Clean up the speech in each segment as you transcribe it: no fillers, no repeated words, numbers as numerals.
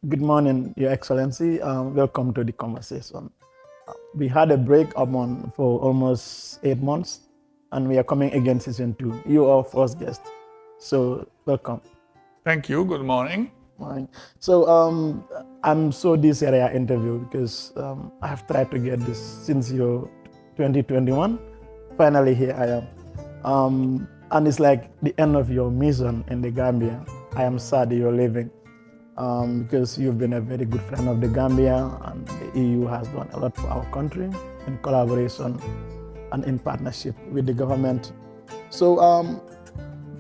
Good morning, Your Excellency. Welcome to the conversation. We had a break for almost 8 months, and we are coming again season two. You are our first guest, so welcome. Thank you. Good morning. Fine. So I'm so this area interview because I have tried to get this since your 2021. Finally, here I am. And it's like the end of your mission in the Gambia. I am sad you're leaving because you've been a very good friend of the Gambia, and the EU has done a lot for our country in collaboration and in partnership with the government. So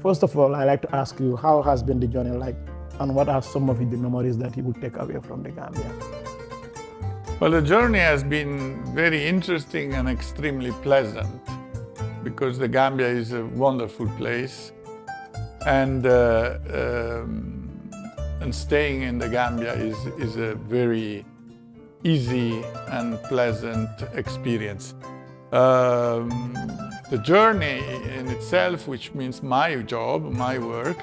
first of all, I'd like to ask you, how has been the journey like, and what are some of the memories that you would take away from the Gambia? Well, the journey has been very interesting and extremely pleasant because the Gambia is a wonderful place, and staying in the Gambia is a very easy and pleasant experience. The journey in itself, which means my job, my work,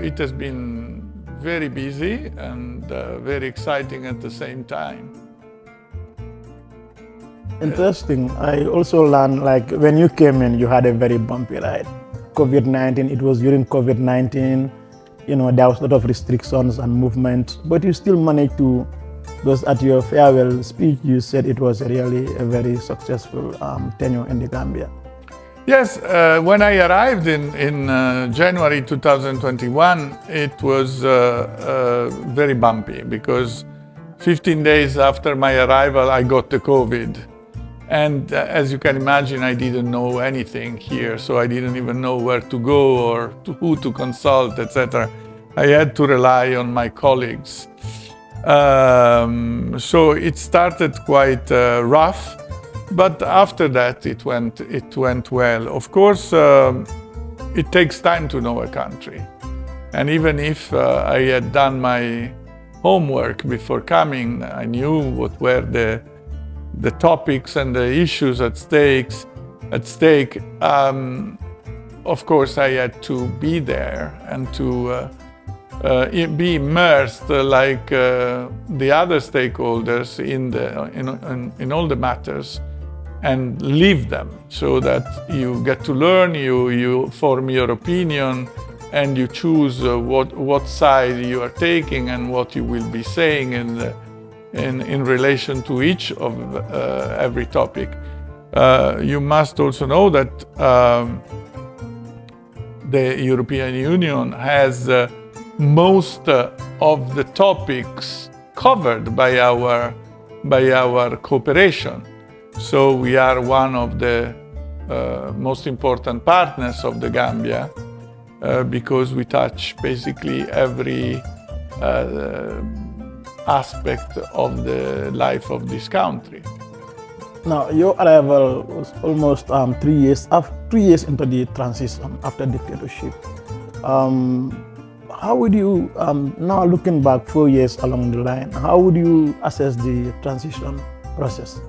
it has been very busy and very exciting at the same time. Interesting. I also learned, like, when you came in, you had a very bumpy ride. COVID-19, it was during COVID-19, there was a lot of restrictions and movement, but you still managed to, because at your farewell speech, you said it was really a very successful tenure in the Gambia. Yes, when I arrived in January 2021, it was very bumpy because 15 days after my arrival, I got the COVID. And as you can imagine, I didn't know anything here, so I didn't even know where to go or who to consult, etc. I had to rely on my colleagues. So it started quite rough. But after that, it went well. Of course, it takes time to know a country. And even if I had done my homework before coming, I knew what were the topics and the issues at stake. Of course, I had to be there and to be immersed like the other stakeholders in all the matters, and live them, so that you get to learn, you form your opinion, and you choose what side you are taking and what you will be saying in relation to each of every topic. You must also know that the European Union has most of the topics covered by our cooperation. So we are one of the most important partners of the Gambia because we touch basically every aspect of the life of this country. Now, your arrival was almost 3 years into the transition after dictatorship. How would you, now looking back 4 years along the line, how would you assess the transition process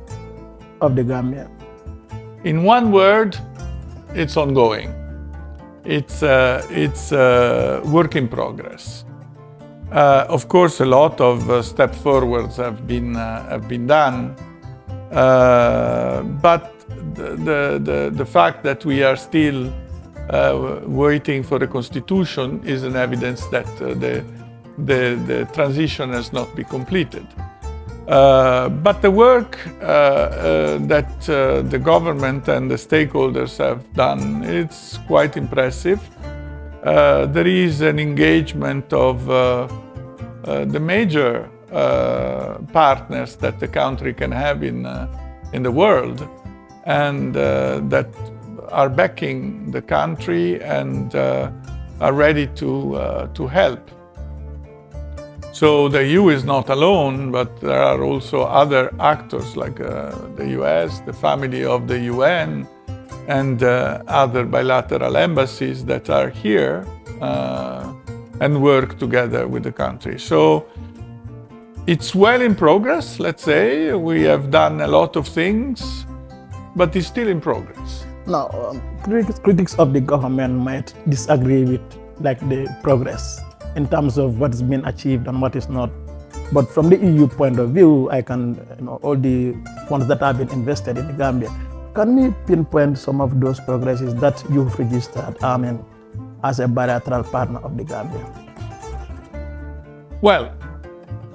of the Gambia? In one word, it's ongoing. It's a work in progress. Of course, a lot of step forwards have been done, but the fact that we are still waiting for the constitution is an evidence that the transition has not been completed. But the work that the government and the stakeholders have done, it's quite impressive. There is an engagement of the major partners that the country can have in the world, and that are backing the country and are ready to help. So the EU is not alone, but there are also other actors like the US, the family of the UN, and other bilateral embassies that are here and work together with the country. So it's well in progress, let's say. We have done a lot of things, but it's still in progress. Now, critics of the government might disagree with the progress. in terms of what's been achieved and what is not. But from the EU point of view, I can, all the funds that have been invested in the Gambia, can we pinpoint some of those progresses that you've registered, as a bilateral partner of the Gambia? Well,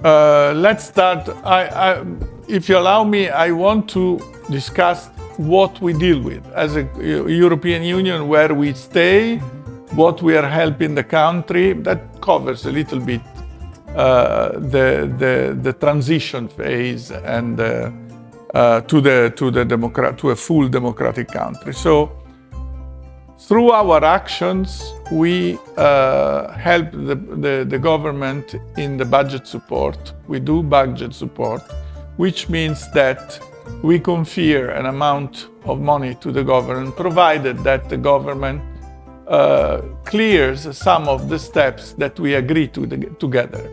let's start. If you allow me, I want to discuss what we deal with as a European Union, where we stay, what we are helping the country. That covers a little bit the transition phase and to a full democratic country. So, through our actions, we help the government in the budget support. We do budget support, which means that we confer an amount of money to the government, provided that the government clears some of the steps that we agree together,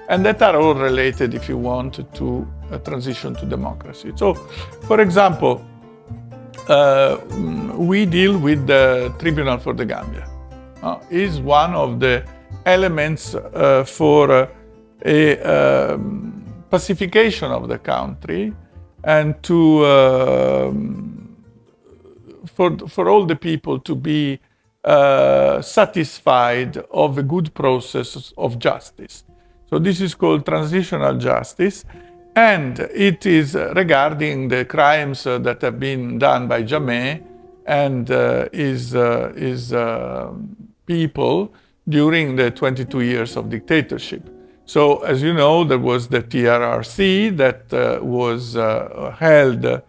and that are all related, if you want, to a transition to democracy. So, for example, we deal with the Tribunal for the Gambia. Is one of the elements for a pacification of the country, and for all the people to be satisfied of a good process of justice. So this is called transitional justice, and it is regarding the crimes that have been done by Jammeh and his people during the 22 years of dictatorship. So, as you know, there was the TRRC that was held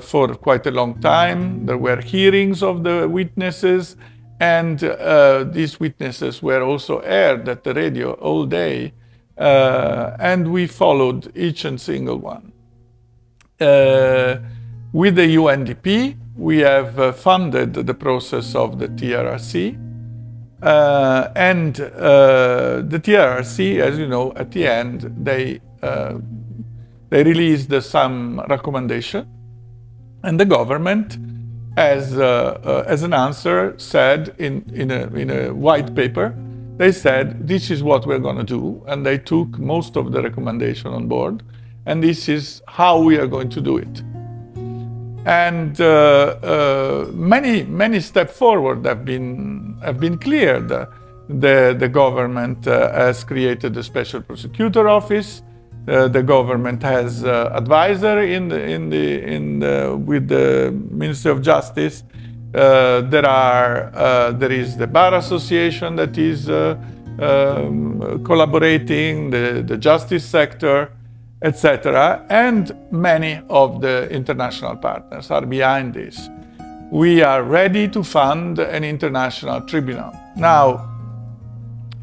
for quite a long time. There were hearings of the witnesses, and these witnesses were also aired at the radio all day, and we followed each and single one. With the UNDP, we have funded the process of the TRRC, and the TRRC, as you know, at the end, they released some recommendation, and the government, as an answer, said in a white paper, they said, this is what we're going to do, and they took most of the recommendation on board, and this is how we are going to do it. And many steps forward have been cleared. The government has created a special prosecutor office. The government has advisor with the Ministry of Justice. There is the Bar Association that is collaborating, the justice sector, etc. And many of the international partners are behind this. We are ready to fund an international tribunal. Now,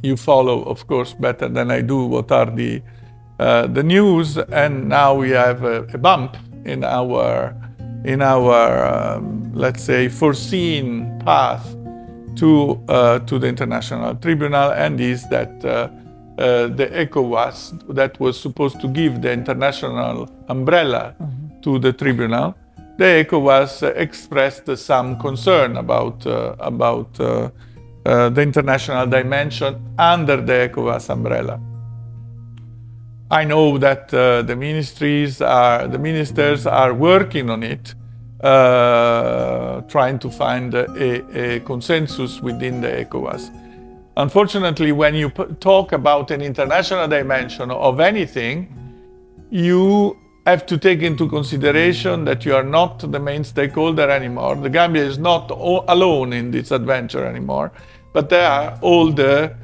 you follow, of course, better than I do what are the news, and now we have a bump in our let's say, foreseen path to the International Tribunal, and is that the ECOWAS, that was supposed to give the international umbrella to the tribunal, the ECOWAS expressed some concern about the international dimension under the ECOWAS umbrella. I know that the ministers are working on it, trying to find a consensus within the ECOWAS. Unfortunately, when you talk about an international dimension of anything, you have to take into consideration that you are not the main stakeholder anymore. The Gambia is not alone in this adventure anymore, but they are all the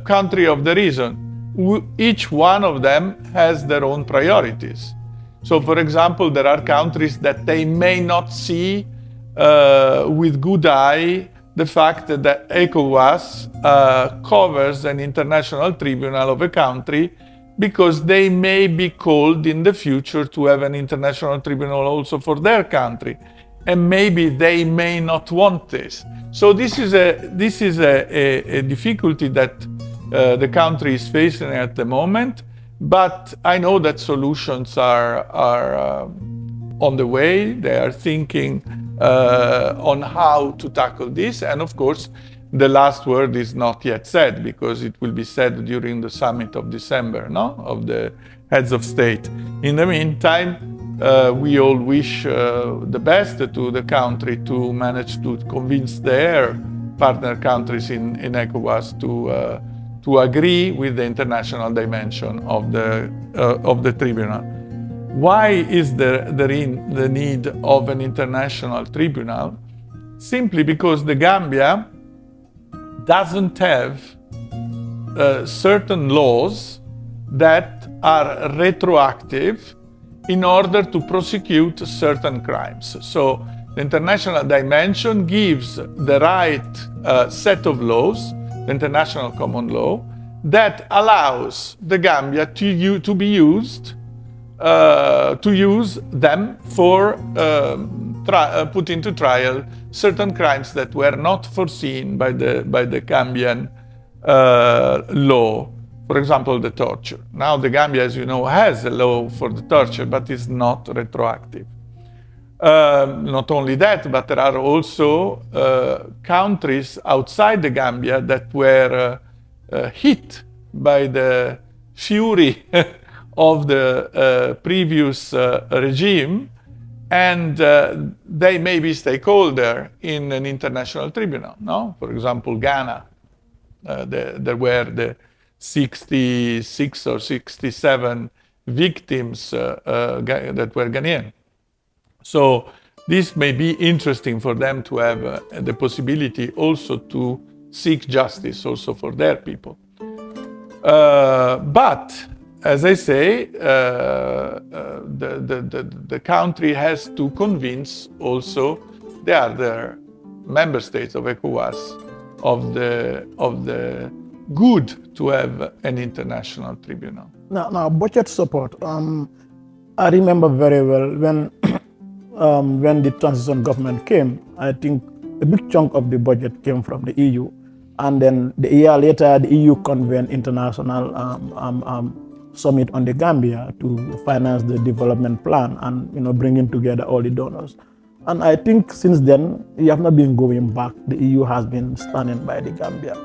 country of the region. Each one of them has their own priorities. So, for example, there are countries that they may not see with good eye the fact that ECOWAS covers an international tribunal of a country, because they may be called in the future to have an international tribunal also for their country, and maybe they may not want this. So this is a difficulty that the country is facing at the moment, but I know that solutions are on the way. They are thinking on how to tackle this, and of course the last word is not yet said, because it will be said during the summit of December, no, of the heads of state. In the meantime, we all wish the best to the country to manage to convince their partner countries in ECOWAS to agree with the international dimension of the tribunal. Why is there the need of an international tribunal? Simply because the Gambia doesn't have certain laws that are retroactive in order to prosecute certain crimes. So the international dimension gives the right set of laws, the international common law, that allows the Gambia to be used, to use them for put into trial certain crimes that were not foreseen by the Gambian law. For example, the torture. Now the Gambia, as you know, has a law for the torture, but is not retroactive. Not only that, but there are also countries outside the Gambia that were hit by the fury of the previous regime, and they may be stakeholder in an international tribunal. No, for example, Ghana. There were the 66 or 67 victims that were Ghanaian. So this may be interesting for them to have the possibility also to seek justice also for their people. But as I say, the country has to convince also the other member states of ECOWAS of the good to have an international tribunal. Now budget support. I remember very well when the transition government came. I think a big chunk of the budget came from the EU, and then a year later, the EU convened international summit on the Gambia to finance the development plan and bringing together all the donors. And I think since then, you have not been going back. The EU has been standing by the Gambia.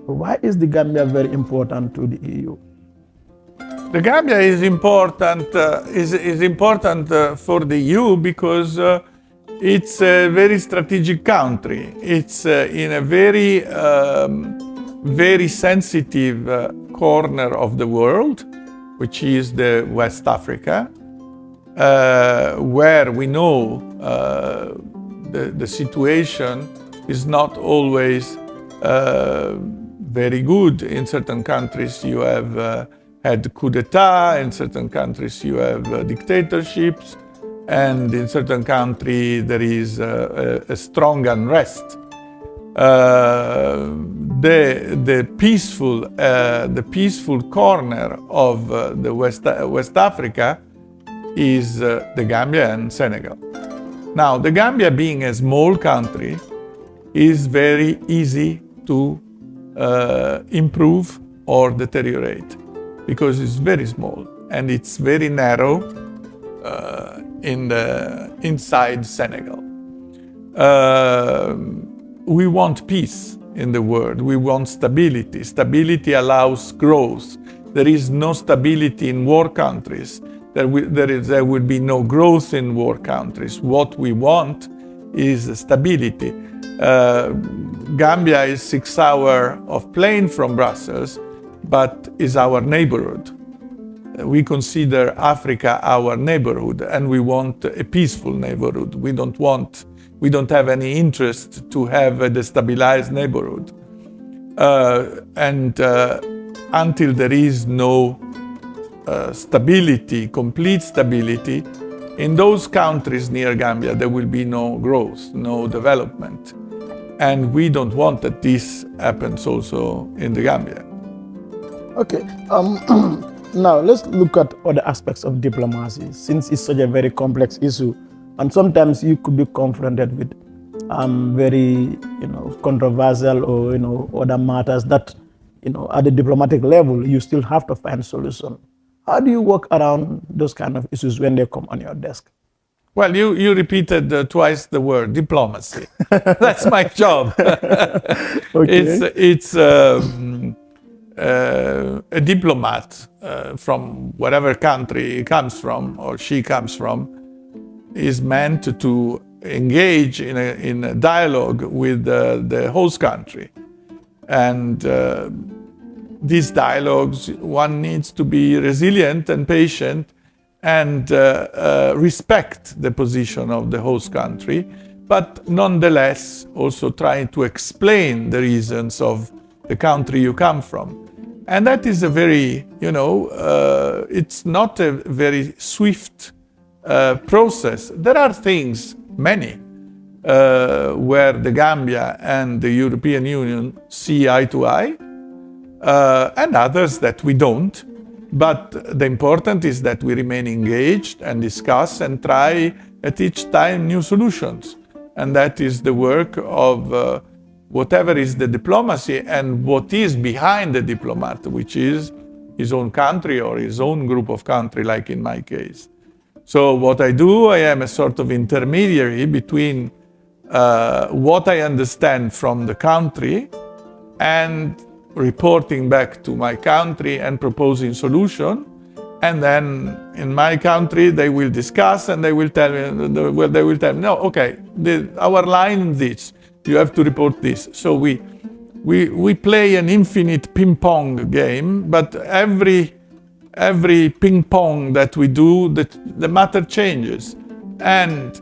Why is the Gambia very important to the EU? The Gambia is important. Is important for the EU because it's a very strategic country. It's in a very, very sensitive corner of the world, which is the West Africa, where we know the situation is not always very good. In certain countries you have had coup d'etat, in certain countries you have dictatorships, and in certain countries there is a strong unrest. The peaceful corner of the West Africa is the Gambia and Senegal. Now, the Gambia, being a small country, is very easy to improve or deteriorate because it's very small and it's very narrow inside Senegal. We want peace in the world. We want stability. Stability allows growth. There is no stability in war countries. There will be no growth in war countries. What we want is stability. Gambia is 6 hours of plane from Brussels, but is our neighborhood. We consider Africa our neighborhood, and we want a peaceful neighborhood. We don't have any interest to have a destabilized neighborhood. Until there is no stability, complete stability, in those countries near Gambia, there will be no growth, no development. And we don't want that this happens also in the Gambia. Okay, now let's look at other aspects of diplomacy, since it's such a very complex issue. And sometimes you could be confronted with very, controversial or, other matters that, at the diplomatic level, you still have to find solution. How do you work around those kind of issues when they come on your desk? Well, you repeated twice the word diplomacy. That's my job. Okay. It's a diplomat from whatever country he comes from or she comes from is meant to engage in a dialogue with the host country. And these dialogues, one needs to be resilient and patient and respect the position of the host country, but nonetheless also trying to explain the reasons of the country you come from. And that is a very, it's not a very swift process. There are things, many, where the Gambia and the European Union see eye to eye, and others that we don't. But the important is that we remain engaged and discuss and try at each time new solutions. And that is the work of whatever is the diplomacy and what is behind the diplomat, which is his own country or his own group of country, like in my case. So what I do, I am a sort of intermediary between what I understand from the country and reporting back to my country and proposing solution. And then in my country, they will discuss and they will tell me, no, okay, our line is this, you have to report this. So we play an infinite ping pong game, but every ping pong that we do, the matter changes. And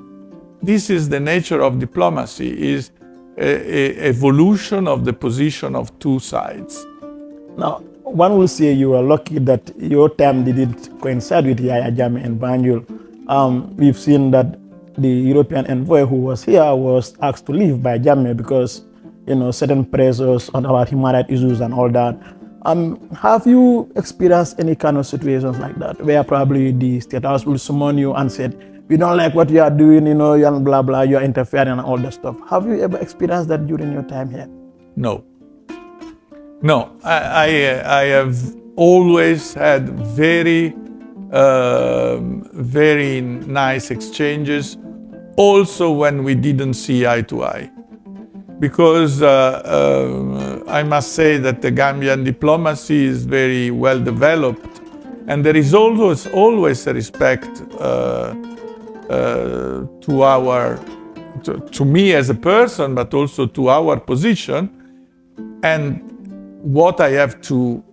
this is the nature of diplomacy, is a evolution of the position of two sides. Now, one will say you are lucky that your time didn't coincide with Yaya Jammeh and Banjul. We've seen that the European envoy who was here was asked to leave by Jammeh because, certain pressures on our human rights issues and all that. Have you experienced any kind of situations like that, where probably the State House will summon you and said, we don't like what you are doing, you're blah, blah, you're interfering and all that stuff. Have you ever experienced that during your time here? No. No, I have always had very nice exchanges, also when we didn't see eye to eye. Because I must say that the Gambian diplomacy is very well developed, and there is always a respect to me as a person, but also to our position. And what I have to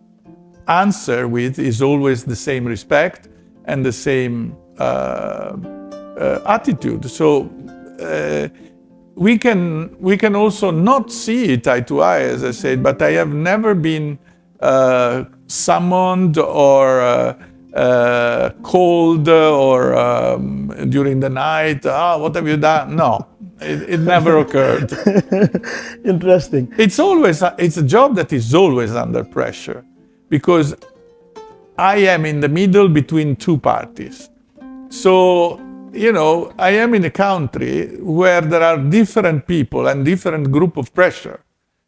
answer with is always the same respect and the same attitude. So we can also not see it eye to eye, as I said, but I have never been summoned or called or during the night, what have you done? No, it never occurred. Interesting. It's a job that is always under pressure, because I am in the middle between two parties. So, I am in a country where there are different people and different group of pressure.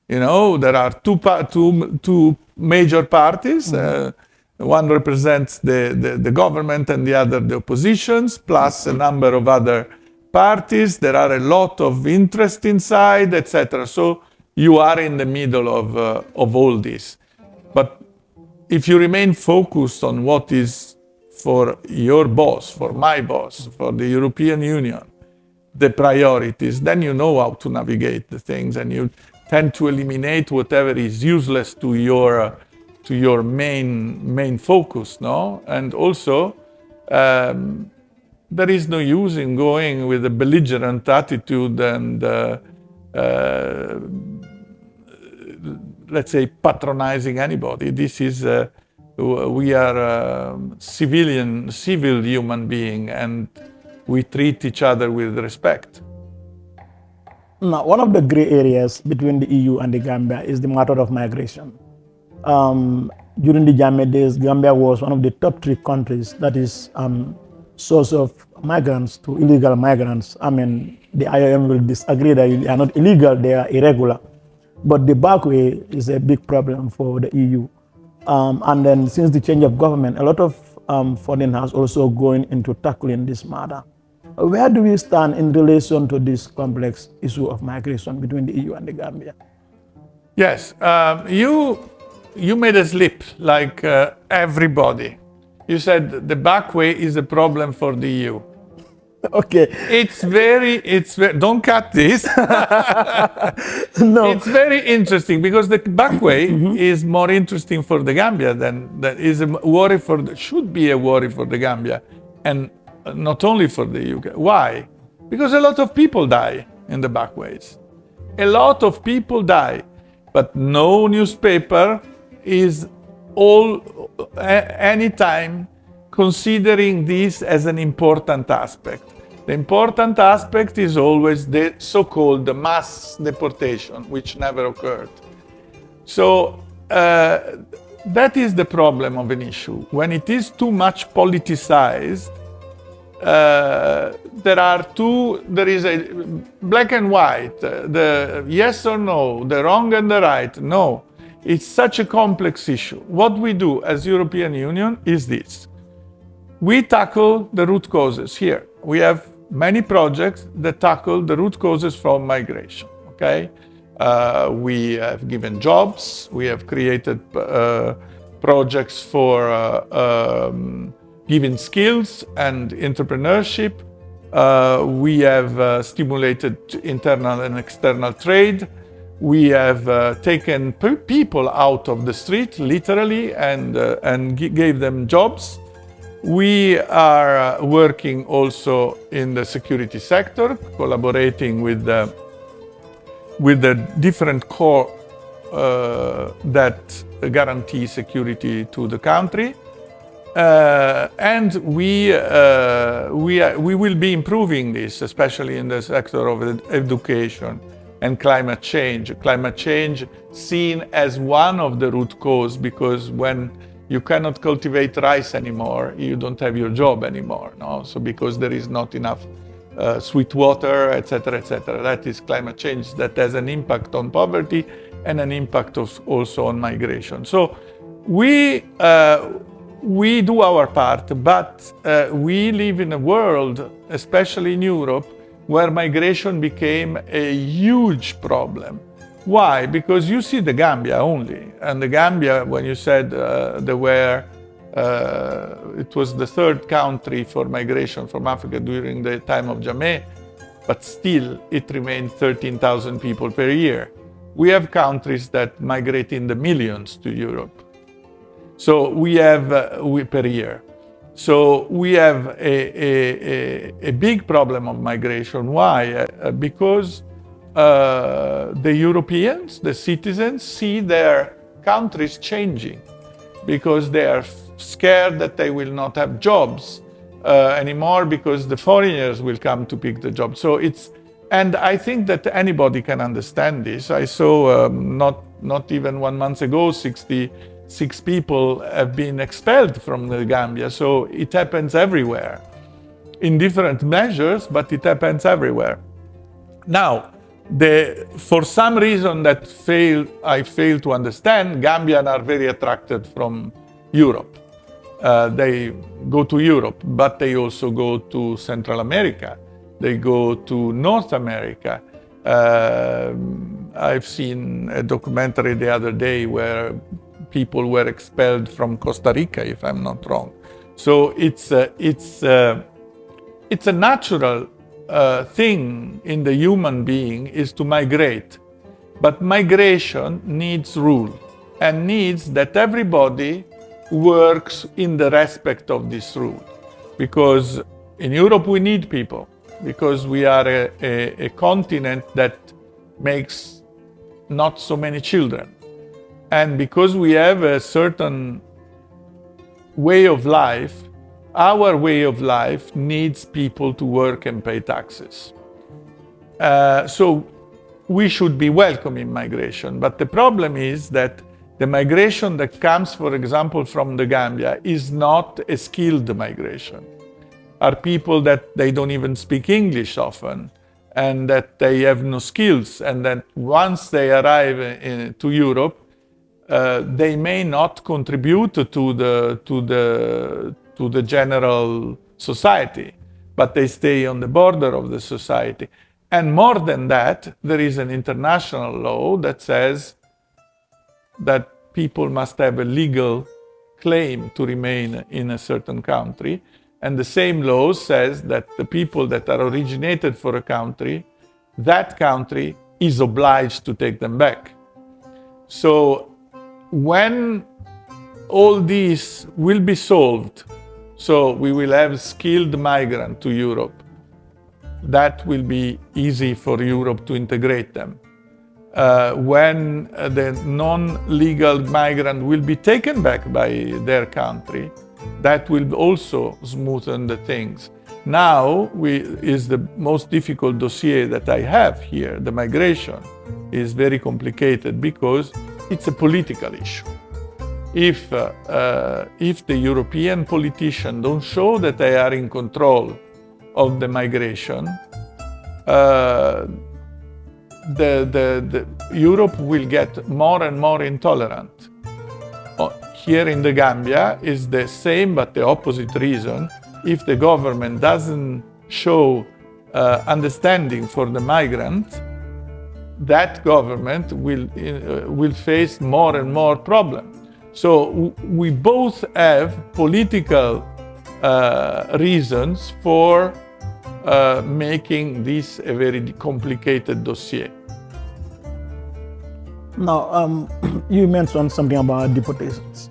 There are two major parties. One represents the government and the other the oppositions, plus a number of other parties. There are a lot of interest inside, etc. So you are in the middle of all this. But if you remain focused on what is for your boss, for my boss, for the European Union, the priorities, then you know how to navigate the things, and you tend to eliminate whatever is useless to your main focus, no? And also, there is no use in going with a belligerent attitude and, let's say, patronizing anybody. This is, we are civil human being, and we treat each other with respect. Now, one of the gray areas between the EU and the Gambia is the matter of migration. During the Jammeh days, Gambia was one of the top 3 countries that is source of migrants to illegal migrants. I mean, the IOM will disagree that they are not illegal, they are irregular. But the back way is a big problem for the EU. And then since the change of government, a lot of funding has also gone into tackling this matter. Where do we stand in relation to this complex issue of migration between the EU and the Gambia? Yes, you made a slip like everybody. You said the back way is a problem for the EU. Okay. Don't cut this. No. It's very interesting because the back way is more interesting for the Gambia than that is a worry should be a worry for the Gambia, and not only for the UK. Why? Because a lot of people die in the back ways. A lot of people die, but no newspaper is anytime considering this as an important aspect. The important aspect is always the so-called mass deportation, which never occurred. So that is the problem of an issue. When it is too much politicized, there is a black and white, the yes or no, the wrong and the right. No, it's such a complex issue. What we do as European Union is this. We tackle the root causes here. We have many projects that tackle the root causes from migration, okay? We have given jobs, we have created projects for giving skills and entrepreneurship. We have stimulated internal and external trade. We have taken people out of the street, literally, and gave them jobs. We are working also in the security sector, collaborating with the different corps that guarantee security to the country. And we will be improving this, especially in the sector of education and climate change. Climate change seen as one of the root cause, because when you cannot cultivate rice anymore, you don't have your job anymore. No? So because there is not enough sweet water, etc., etc. That is climate change that has an impact on poverty and an impact also on migration. So we do our part, but we live in a world, especially in Europe, where migration became a huge problem. Why? Because you see the Gambia only. And the Gambia, when you said it was the third country for migration from Africa during the time of Jammeh, but still it remained 13,000 people per year. We have countries that migrate in the millions to Europe. So we have per year. So we have a big problem of migration. Why? Because the Europeans, the citizens, see their countries changing because they are scared that they will not have jobs anymore because the foreigners will come to pick the job. So and I think that anybody can understand this. I saw not even 1 month ago, 66 people have been expelled from the Gambia. So it happens everywhere in different measures, but it happens everywhere. Now, for some reason that I fail to understand, Gambians are very attracted from Europe. They go to Europe, but they also go to Central America. They go to North America. I've seen a documentary the other day where people were expelled from Costa Rica, if I'm not wrong. So it's a natural thing in the human being is to migrate. But migration needs rule and needs that everybody works in the respect of this rule. Because in Europe we need people, because we are a continent that makes not so many children. And because we have a certain way of life, our way of life needs people to work and pay taxes. So we should be welcoming migration. But the problem is that the migration that comes, for example, from the Gambia is not a skilled migration. Are people that they don't even speak English often, and that they have no skills, and that once they arrive to Europe, they may not contribute to the general society. but they stay on the border of the society. And more than that, there is an international law that says that people must have a legal claim to remain in a certain country. And the same law says that the people that are originated for a country, that country is obliged to take them back. So when all this will be solved, so we will have skilled migrants to Europe, that will be easy for Europe to integrate them. When the non-legal migrant will be taken back by their country, that will also smoothen the things. Now is the most difficult dossier that I have here. The migration is very complicated because it's a political issue. If the European politicians don't show that they are in control of the migration, Europe will get more and more intolerant. Here in the Gambia is the same but the opposite reason. If the government doesn't show understanding for the migrant, that government will face more and more problems. So we both have political reasons for making this a very complicated dossier. Now, you mentioned something about deportations.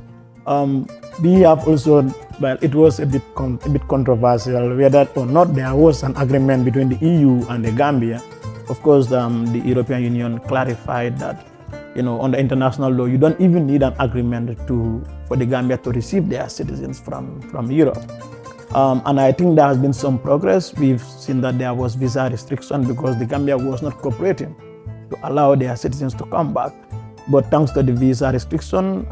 We have also, well, it was a bit controversial whether or not there was an agreement between the EU and the Gambia. Of course, the European Union clarified that, under international law, you don't even need an agreement for the Gambia to receive their citizens from Europe. And I think there has been some progress. We've seen that there was visa restriction because the Gambia was not cooperating to allow their citizens to come back. But thanks to the visa restriction,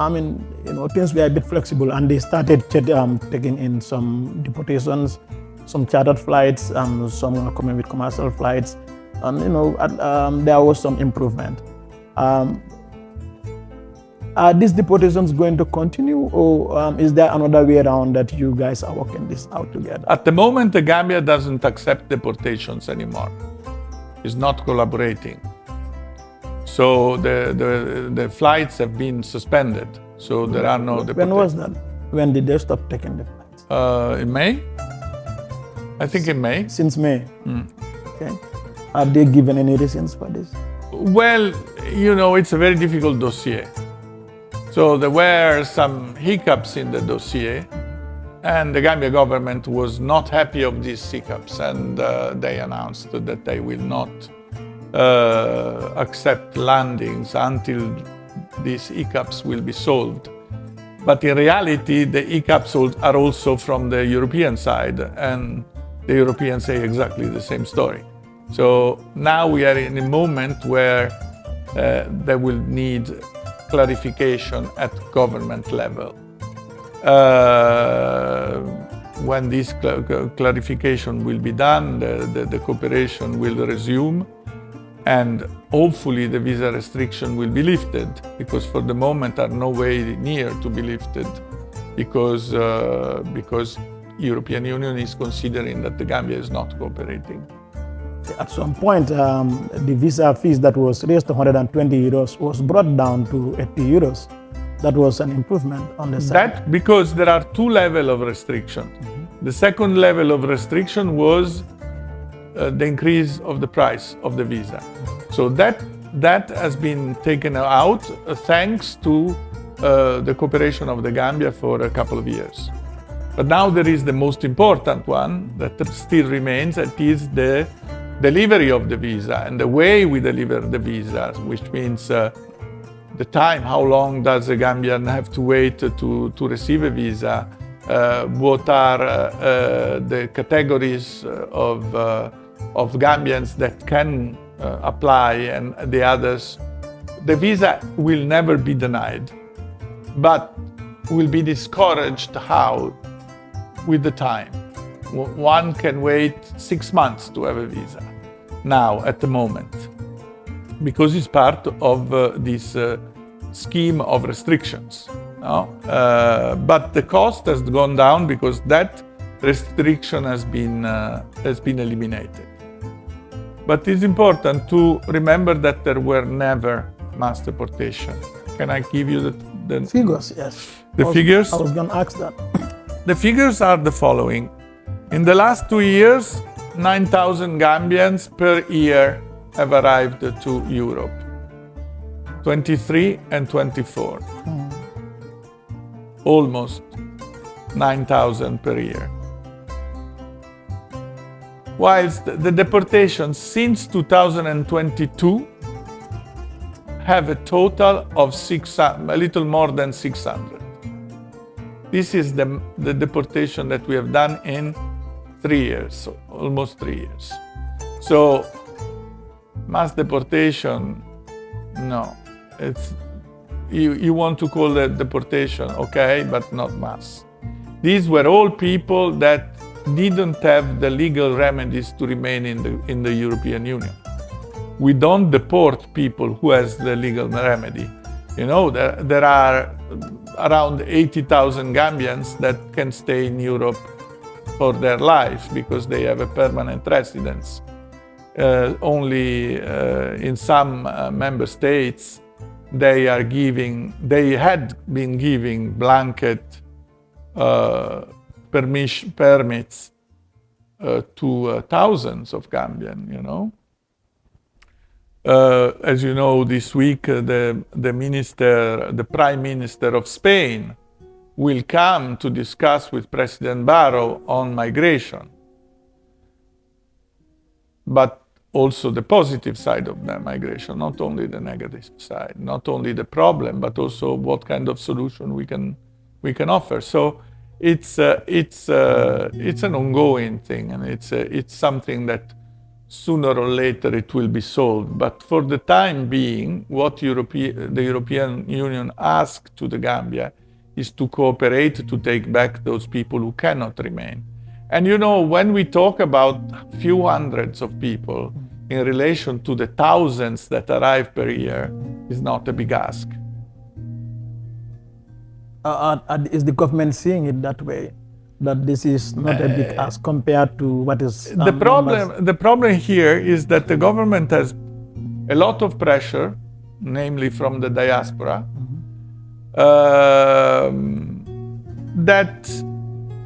things were a bit flexible, and they started taking in some deportations, some chartered flights, some coming with commercial flights, and there was some improvement. Are these deportations going to continue, or is there another way around that you guys are working this out together? At the moment, the Gambia doesn't accept deportations anymore. It's not collaborating. So the flights have been suspended. So there are no deportations. When was that? When did they stop taking the flights? In May? I think in May. Since May? Okay. Have they given any reasons for this? Well, it's a very difficult dossier. So there were some hiccups in the dossier, and the Gambia government was not happy of these hiccups, and they announced that they will not accept landings until these hiccups will be solved. But in reality, the hiccups are also from the European side, and the Europeans say exactly the same story. So now we are in a moment where they will need clarification at government level. When this clarification will be done, the cooperation will resume, and hopefully the visa restriction will be lifted, because for the moment are no way near to be lifted, because European Union is considering that the Gambia is not cooperating. At some point, the visa fees that was raised to 120 euros was brought down to 80 euros. That was an improvement on the side. That because there are two levels of restriction. Mm-hmm. The second level of restriction was the increase of the price of the visa. So that has been taken out thanks to the cooperation of the Gambia for a couple of years. But now there is the most important one that still remains, that is the delivery of the visa and the way we deliver the visa, which means the time, how long does a Gambian have to wait to receive a visa, what are the categories of Gambians that can apply and the others. The visa will never be denied, but will be discouraged how? With the time. One can wait 6 months to have a visa now at the moment, because it's part of this scheme of restrictions. No? But the cost has gone down because that restriction has been eliminated. But it's important to remember that there were never mass deportation. Can I give you the Figures, yes. figures? I was going to ask that. The figures are the following. In the last 2 years, 9,000 Gambians per year have arrived to Europe. 23 and 24. Almost 9,000 per year. Whilst the deportations since 2022 have a total of a little more than 600. This is the deportation that we have done in 3 years, so almost 3 years. So, mass deportation, no. It's, you want to call it deportation, okay, but not mass. These were all people that didn't have the legal remedies to remain in the European Union. We don't deport people who has the legal remedy. You know, there are around 80,000 Gambians that can stay in Europe for their life because they have a permanent residence. Only in some member states they had been giving blanket permits to thousands of Gambian, you know. As you know, this week the Prime Minister of Spain will come to discuss with President Barroso on migration. But also the positive side of the migration, not only the negative side, not only the problem, but also what kind of solution we can offer. So it's an ongoing thing, and it's something that sooner or later it will be solved. But for the time being, what the European Union asked to the Gambia is to cooperate to take back those people who cannot remain. And you know, when we talk about few hundreds of people in relation to the thousands that arrive per year, is not a big ask. Is the government seeing it that way? That this is not a big ask compared to what is the problem here is that the government has a lot of pressure, namely from the diaspora, that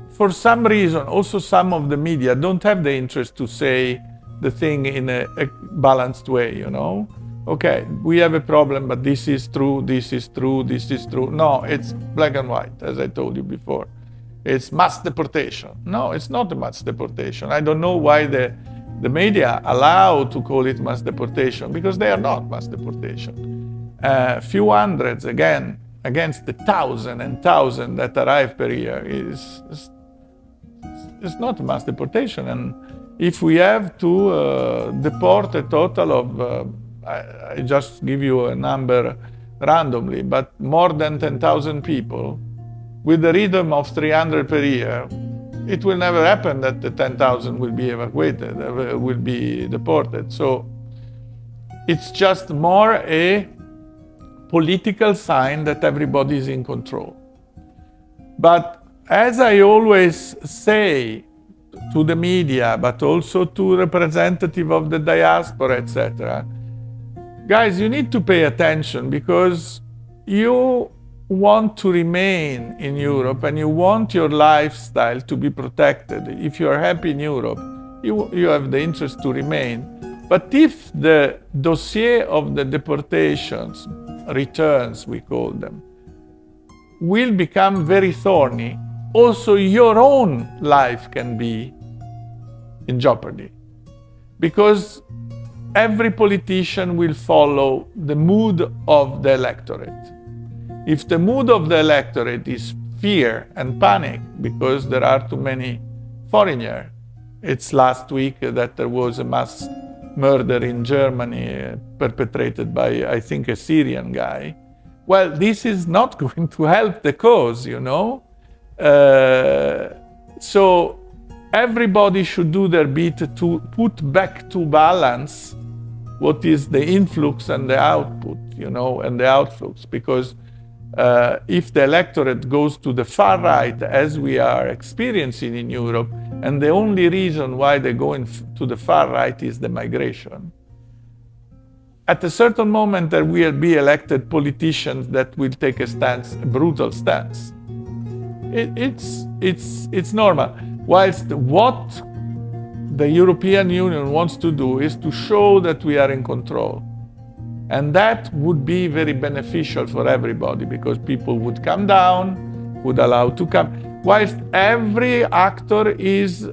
for some reason also some of the media don't have the interest to say the thing in a balanced way, you know. Okay, we have a problem, but this is true, this is true, this is true. No, it's black and white, as I told you before. It's mass deportation. No, it's not a mass deportation. I don't know why the media allow to call it mass deportation, because they are not mass deportation. Few hundreds, again, against the thousand and thousand that arrive per year is not mass deportation. And if we have to deport a total of, I just give you a number randomly, but more than 10,000 people, with the rhythm of 300 per year, it will never happen that the 10,000 will be evacuated, will be deported. So it's just more a political sign that everybody is in control. But as I always say to the media, but also to representatives of the diaspora, etc., guys, you need to pay attention, because you want to remain in Europe and you want your lifestyle to be protected. If you are happy in Europe, you have the interest to remain. But if the dossier of the deportations, returns we call them, will become very thorny, also your own life can be in jeopardy. Because every politician will follow the mood of the electorate. If the mood of the electorate is fear and panic because there are too many foreigners, it's last week that there was a mass murder in Germany perpetrated by, I think, a Syrian guy. Well, this is not going to help the cause, you know. So everybody should do their bit to put back to balance what is the influx and the output, you know, and the outflux, because if the electorate goes to the far right, as we are experiencing in Europe, and the only reason why they're going to the far right is the migration, at a certain moment there will be elected politicians that will take a stance, a brutal stance. It's normal. Whilst what the European Union wants to do is to show that we are in control. And that would be very beneficial for everybody, because people would come down, would allow to come. Whilst every actor is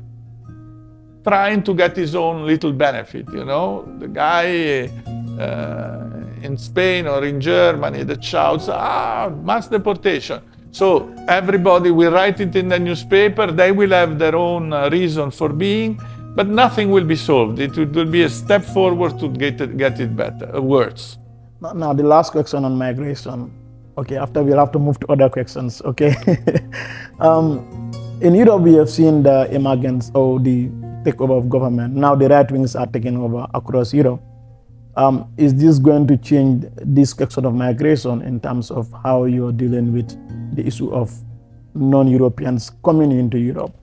trying to get his own little benefit, you know? The guy in Spain or in Germany that shouts, mass deportation. So everybody will write it in the newspaper, they will have their own reason for being, but nothing will be solved. It will be a step forward to get it better, worse. Now, the last question on migration. Okay, after we'll have to move to other questions, okay? In Europe, we have seen the emergence or the takeover of government. Now the right wings are taking over across Europe. Is this going to change this question of migration in terms of how you're dealing with the issue of non-Europeans coming into Europe?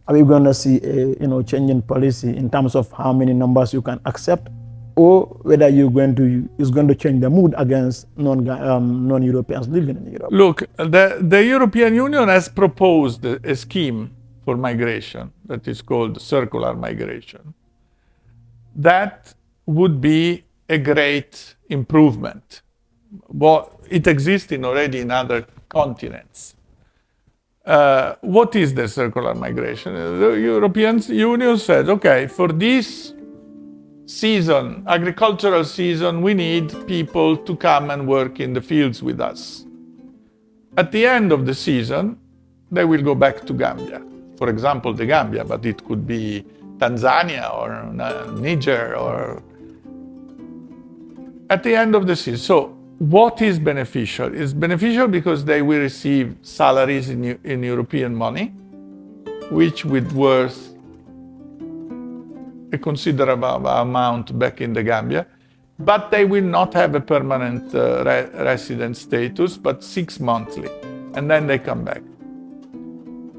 Are we going to see a change in policy in terms of how many numbers you can accept, or whether it's going to change the mood against non-Europeans living in Europe? Look, the European Union has proposed a scheme for migration that is called circular migration. That would be a great improvement. Well, it exists already in other continents. What is the circular migration? The European Union said, okay, for this season, agricultural season, we need people to come and work in the fields with us. At the end of the season, they will go back to Gambia. For example, the Gambia, but it could be Tanzania or Niger or at the end of the season. So what is beneficial? It's beneficial because they will receive salaries in European money, which would worth a considerable amount back in the Gambia, but they will not have a permanent resident status, but 6 monthly, and then they come back.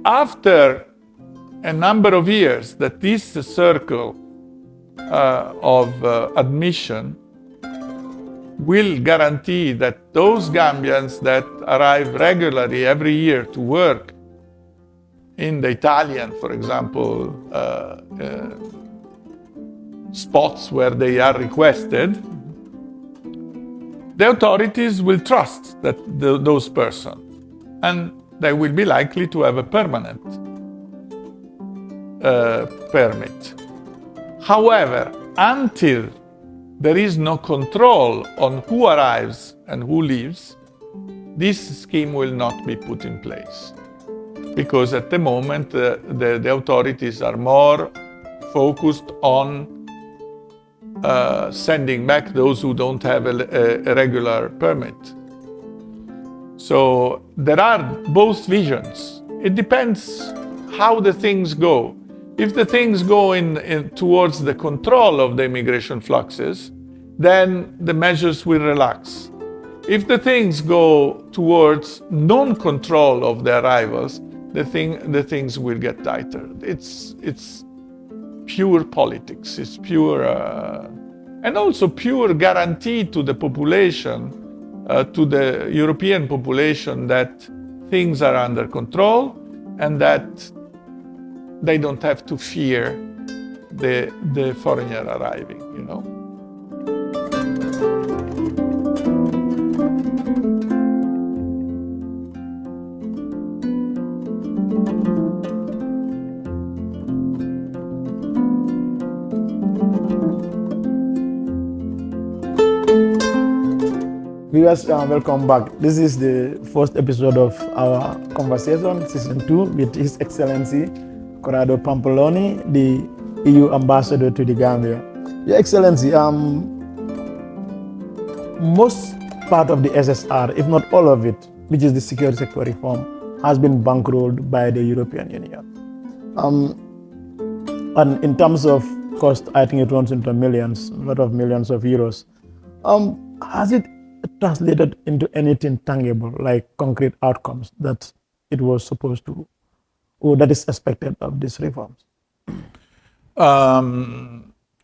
After a number of years that this circle of admission will guarantee that those Gambians that arrive regularly every year to work in the Italian, for example, spots where they are requested, the authorities will trust that those persons, and they will be likely to have a permanent permit. However, until there is no control on who arrives and who leaves, this scheme will not be put in place. Because at the moment, the authorities are more focused on sending back those who don't have a regular permit. So there are both visions. It depends how the things go. If the things go towards the control of the immigration fluxes, then the measures will relax. If the things go towards non-control of the arrivals, the things will get tighter. It's pure politics. It's pure, and also pure guarantee to the population, to the European population, that things are under control and that they don't have to fear the foreigner arriving, you know. Viewers, welcome back. This is the first episode of our conversation, season 2, with His Excellency Corrado Pampaloni, the EU ambassador to the Gambia. Your Excellency, most part of the SSR, if not all of it, which is the security sector reform, has been bankrolled by the European Union. And in terms of cost, I think it runs into millions, a lot of millions of euros. Has it translated into anything tangible, like concrete outcomes that it was supposed to, or that is expected of these reforms?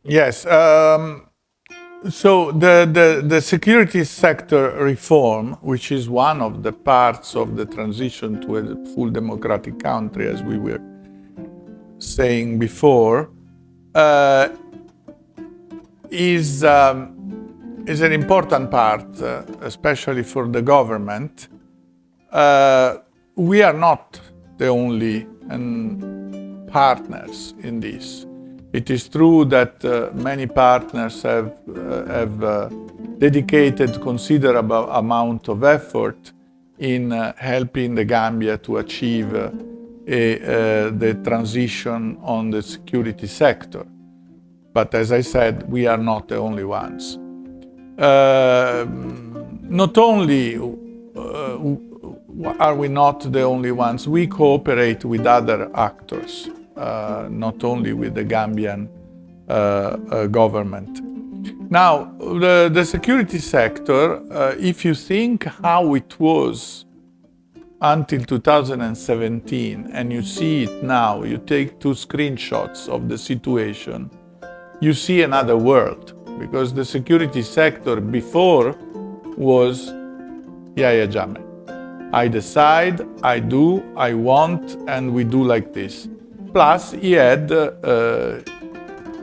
Yes. So the security sector reform, which is one of the parts of the transition to a full democratic country, as we were saying before, uh, is an important part, especially for the government. We are not the only partners in this. It is true that many partners have dedicated considerable amount of effort in helping the Gambia to achieve the transition on the security sector. But as I said, we are not the only ones. Not only are we not the only ones, we cooperate with other actors, not only with the Gambian government. Now, the security sector, if you think how it was until 2017 and you see it now, you take 2 screenshots of the situation, you see another world, because the security sector before was Yaya Jammeh. I decide, I do, I want, and we do like this. Plus, he had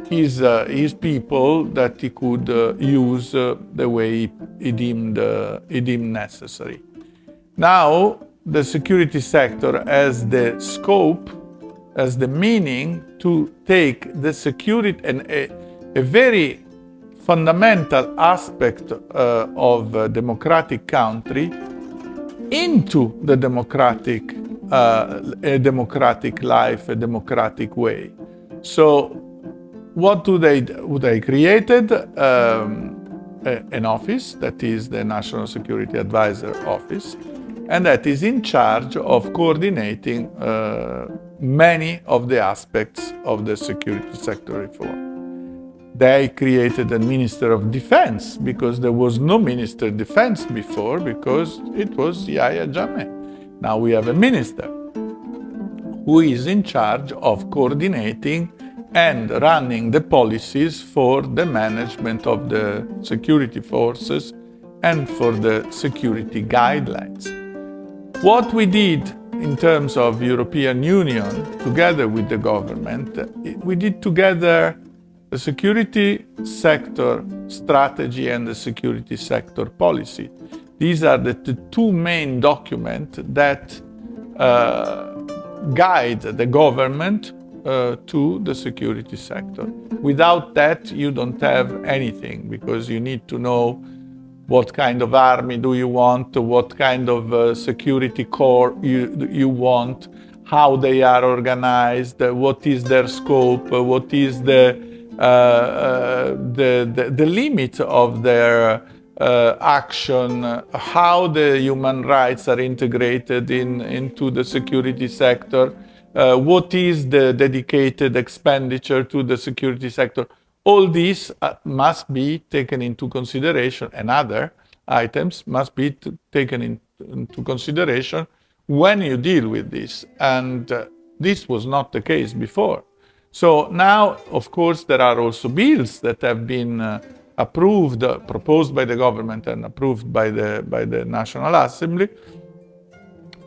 his people that he could use the way he deemed necessary. Now, the security sector has the scope, has the meaning to take the security and a very fundamental aspect of a democratic country into the democratic life, a democratic way. So, what do they do? They created an office that is the National Security Advisor Office, and that is in charge of coordinating many of the aspects of the security sector reform. They created a Minister of Defense because there was no Minister of Defense before, because it was Yahya Jammeh. Now we have a minister who is in charge of coordinating and running the policies for the management of the security forces and for the security guidelines. What we did in terms of European Union, together with the government, we did together the security sector strategy and the security sector policy. These are the 2 main documents that guide the government to the security sector. Without that, you don't have anything, because you need to know what kind of army do you want, what kind of security corps you want, how they are organized, what is their scope, what is the limit of their action, how the human rights are integrated into the security sector, what is the dedicated expenditure to the security sector. All these must be taken into consideration, and other items must be taken into consideration when you deal with this. And this was not the case before. So now, of course, there are also bills that have been approved, proposed by the government and approved by the National Assembly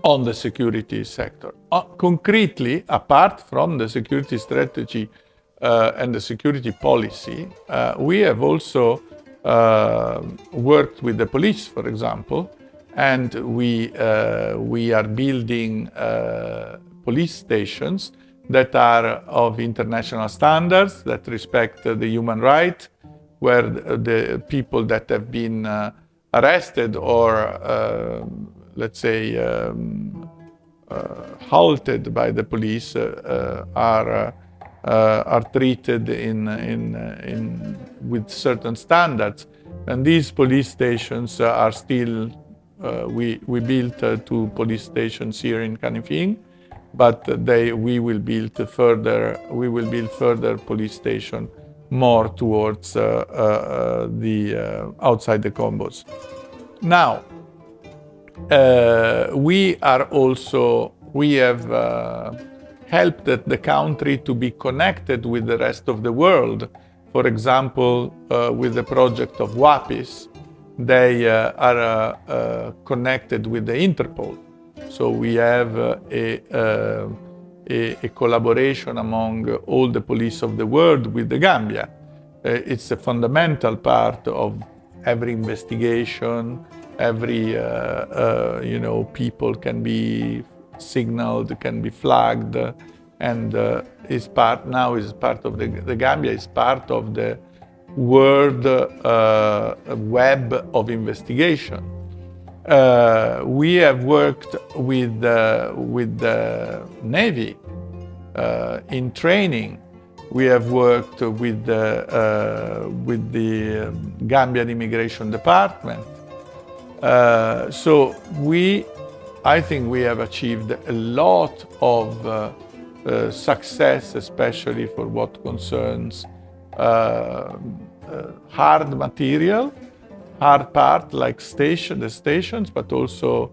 on the security sector. Concretely, apart from the security strategy and the security policy, we have also worked with the police, for example, and we are building police stations that are of international standards, that respect the human right, where the people that have been arrested or, let's say, halted by the police are treated with certain standards. And these police stations are still, we built 2 police stations here in Kanifing, but we will build further police station more towards the outside the combos. Now, we have helped the country to be connected with the rest of the world. For example, with the project of WAPIS, they are connected with the Interpol. So we have a collaboration among all the police of the world with the Gambia. It's a fundamental part of every investigation. Every people can be signaled, can be flagged, and is part of the Gambia is part of the world web of investigation. We have worked with the Navy in training. We have worked with the Gambian Immigration Department. So I think we have achieved a lot of success, especially for what concerns hard material, hard part like the stations, but also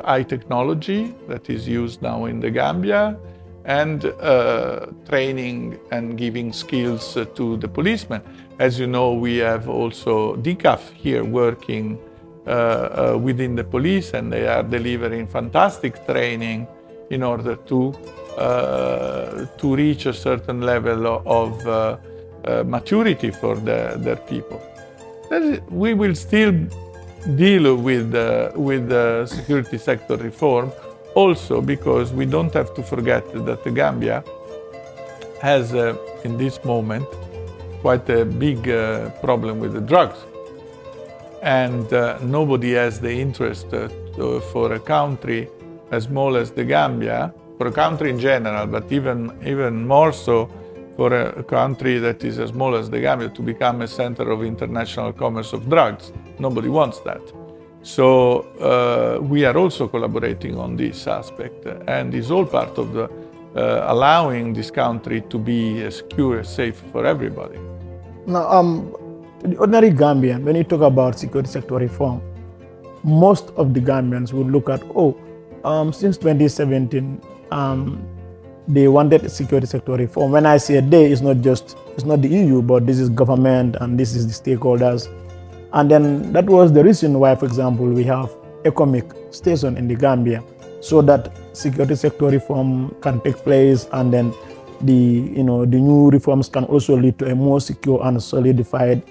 high technology that is used now in the Gambia, and training and giving skills to the policemen. As you know, we have also DCAF here working within the police, and they are delivering fantastic training in order to reach a certain level of maturity for their people. We will still deal with the security sector reform, also because we don't have to forget that the Gambia has, in this moment, quite a big problem with the drugs. And nobody has the interest for a country as small as the Gambia, for a country in general, but even more so for a country that is as small as the Gambia, to become a center of international commerce of drugs. Nobody wants that. So we are also collaborating on this aspect, and it's all part of the allowing this country to be secure and safe for everybody. Now, the ordinary Gambian, when you talk about security sector reform, most of the Gambians would look at, since 2017, they wanted security sector reform. When I say they, it's not the EU, but this is government and this is the stakeholders. And then that was the reason why, for example, we have economic station in the Gambia, so that security sector reform can take place, and then the new reforms can also lead to a more secure and solidified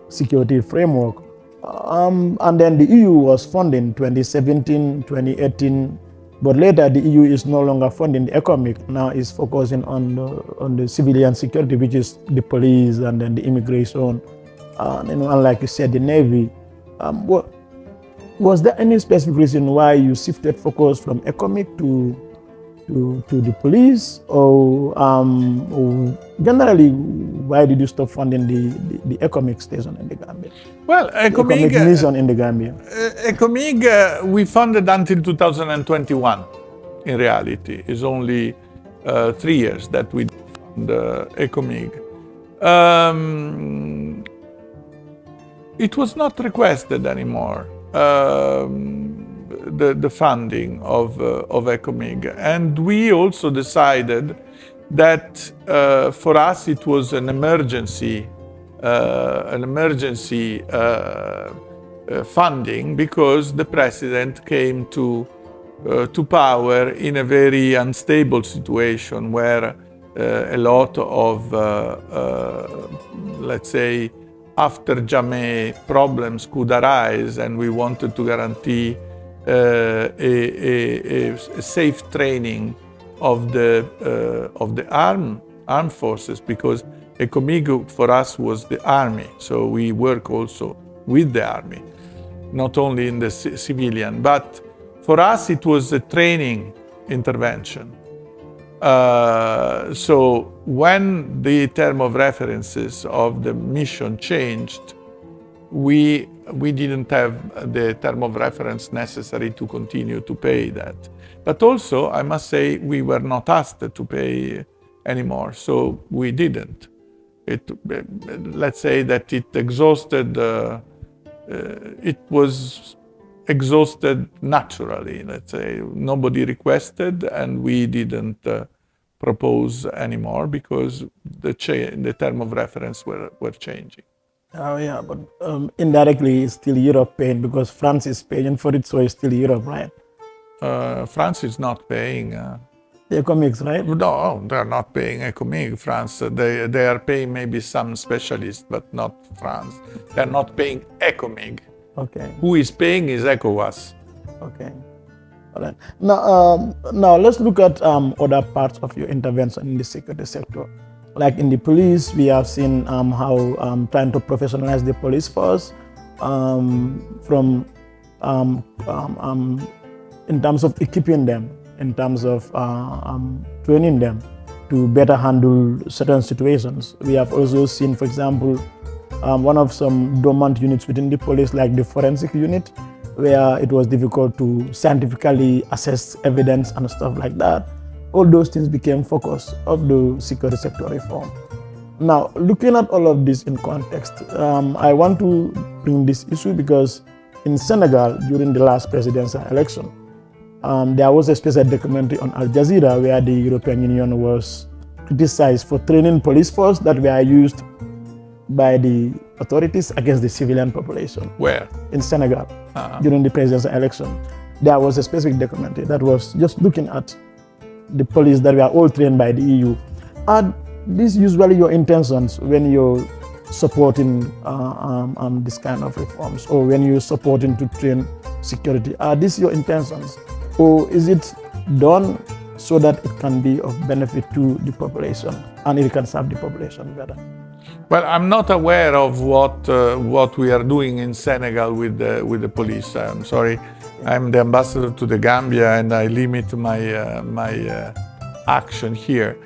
security framework. And then the EU was funding 2017, 2018, but later the EU is no longer funding the economic. Now it's focusing on the civilian security, which is the police and then the immigration, and like you said, the Navy. Was there any specific reason why you shifted focus from economic to the police, or generally, why did you stop funding the economic station in the Gambia? Well, economic mission in the Gambia. ECOMIG we funded until 2021. In reality, it's only 3 years that we fund ECOMIG. It was not requested anymore. The funding of ECOMIG, and we also decided that for us it was an emergency funding, because the president came to power in a very unstable situation where a lot of let's say after Jammeh problems could arise, and we wanted to guarantee a safe training of the armed forces, because ECOMIG for us was the army. So we work also with the army, not only in the civilian, but for us it was a training intervention. So when the term of references of the mission changed, we didn't have the term of reference necessary to continue to pay that. But also, I must say, we were not asked to pay anymore, so we didn't. Let's say that it exhausted it was exhausted naturally, let's say. Nobody requested, and we didn't propose anymore because the term of reference were changing. Oh yeah, but indirectly it's still Europe paying because France is paying for it, so it's still Europe, right? France is not paying. The economics, right? No, they're not paying ECOMIG, France. They are paying maybe some specialists, but not France. They're not paying ECOMIG. Okay. Who is paying is ECOWAS. Okay. All right. Now let's look at other parts of your intervention in the security sector. Like in the police, we have seen how trying to professionalize the police force from in terms of equipping them, in terms of training them to better handle certain situations. We have also seen, for example, one of some dormant units within the police, like the forensic unit, where it was difficult to scientifically assess evidence and stuff like that. All those things became focus of the security sector reform. Now, looking at all of this in context, I want to bring this issue because in Senegal, during the last presidential election, there was a special documentary on Al Jazeera where the European Union was criticized for training police force that were used by the authorities against the civilian population. Where? In Senegal, during the presidential election. There was a specific documentary that was just looking at the police that were all trained by the EU. Are these usually your intentions when you're supporting this kind of reforms, or when you're supporting to train security? Are these your intentions, or is it done so that it can be of benefit to the population and it can serve the population better? Well, I'm not aware of what we are doing in Senegal with the police. I'm sorry, I'm the ambassador to the Gambia, and I limit my action here.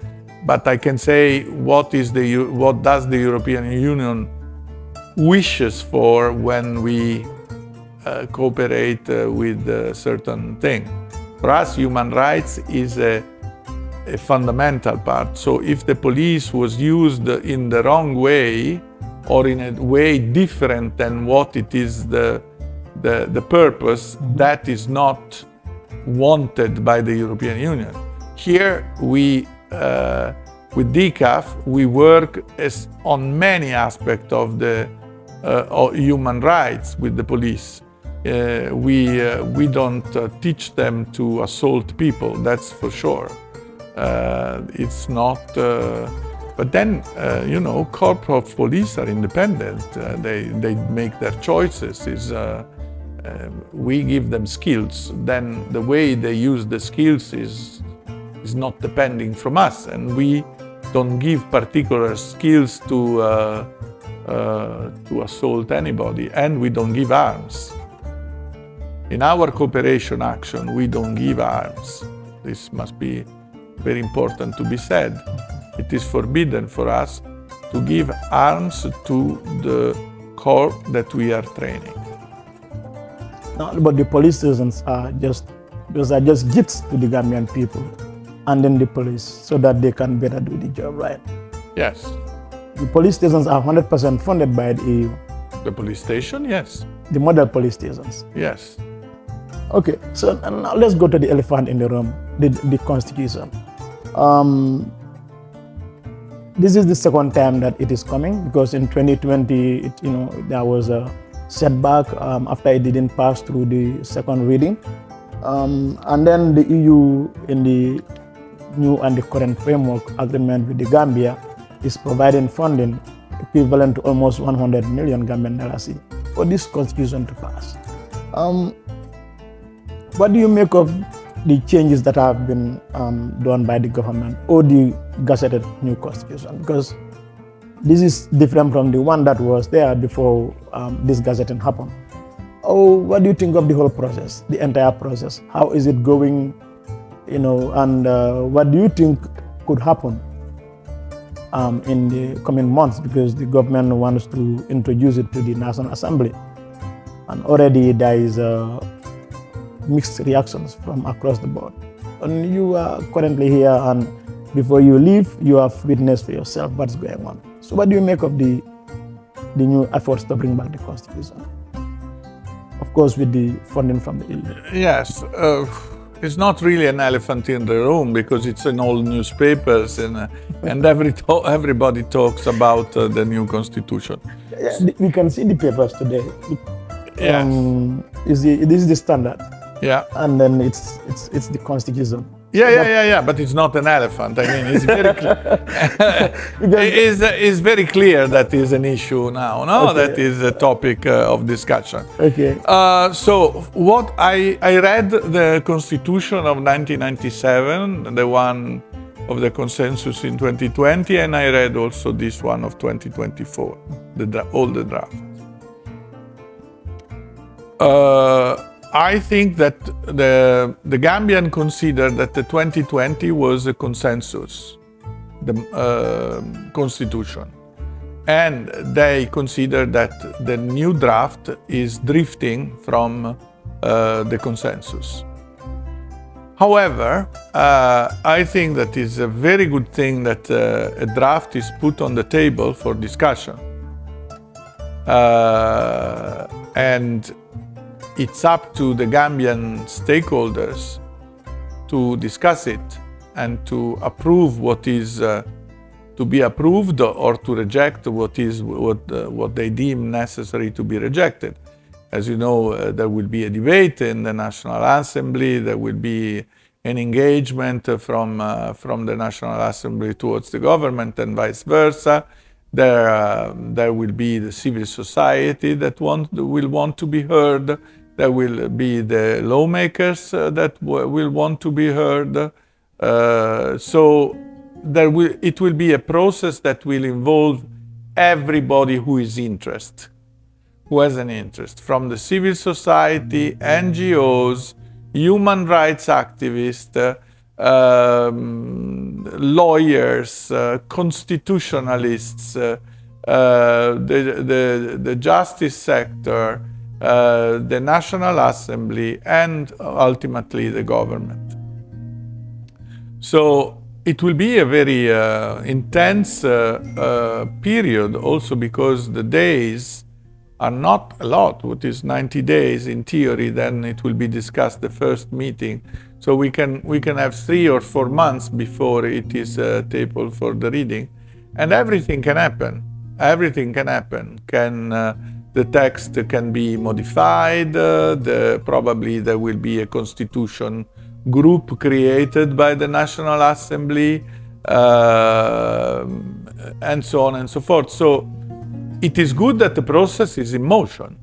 But I can say what does the European Union wishes for when we cooperate with a certain thing. For us, human rights is a fundamental part. So if the police was used in the wrong way, or in a way different than what it is the purpose, that is not wanted by the European Union. Here we with DCAF we work on many aspects of the human rights with the police. We don't teach them to assault people, that's for sure. It's not, but then, corps of police are independent. They make their choices. We give them skills. Then the way they use the skills is not depending from us, and we don't give particular skills to assault anybody, and we don't give arms. In our cooperation action, we don't give arms. This must be very important to be said. It is forbidden for us to give arms to the corps that we are training. No, but the police stations are just gifts to the Gambian people, and then the police, so that they can better do the job, right? Yes. The police stations are 100% funded by the EU. The police station, yes. The model police stations. Yes. Okay, so now let's go to the elephant in the room, the Constitution. This is the second time that it is coming, because in 2020, there was a setback after it didn't pass through the second reading. And then the EU, in the new and the current framework agreement with the Gambia, is providing funding equivalent to almost 100 million Gambian dollars for this constitution to pass. What do you make of the changes that have been done by the government, or the gazetted new constitution? Because this is different from the one that was there before this gazetting happened. Oh, what do you think of the whole process, the entire process? How is it going? And what do you think could happen in the coming months? Because the government wants to introduce it to the National Assembly, and already there is mixed reactions from across the board. And you are currently here, and before you leave, you have witnessed for yourself what's going on. So what do you make of the new efforts to bring back the Constitution? of course, with the funding from the EU. Yes, it's not really an elephant in the room because it's in all newspapers and everybody talks about the new constitution. Yeah, we can see the papers today. Yes. This is the standard, Yeah. and then it's the constitution. Yeah, but it's not an elephant. I mean, it's very it's very clear that is an issue now. No, Okay. that is a topic of discussion. Okay. So what I read the Constitution of 1997, the one of the consensus in 2020, and I read also this one of 2024, all the drafts. I think that the Gambian considered that the 2020 was a consensus, the constitution, and they consider that the new draft is drifting from the consensus. However, I think that is a very good thing that a draft is put on the table for discussion, and it's up to the Gambian stakeholders to discuss it and to approve what is to be approved or to reject what they deem necessary to be rejected. As you know, there will be a debate in the National Assembly. There will be an engagement from the National Assembly towards the government and vice versa. There will be the civil society that will want to be heard. There will be the lawmakers that will want to be heard. So it will be a process that will involve everybody who is interested, who has an interest, from the civil society, NGOs, human rights activists, lawyers, constitutionalists, the justice sector, the National Assembly, and ultimately the government. So it will be a very intense period also because the days are not a lot. What is 90 days in theory, then it will be discussed the first meeting. So we can have 3 or 4 months before it is tabled for the reading. And everything can happen. Everything can happen. The text can be modified, probably there will be a constitution group created by the National Assembly, and so on and so forth. So it is good that the process is in motion.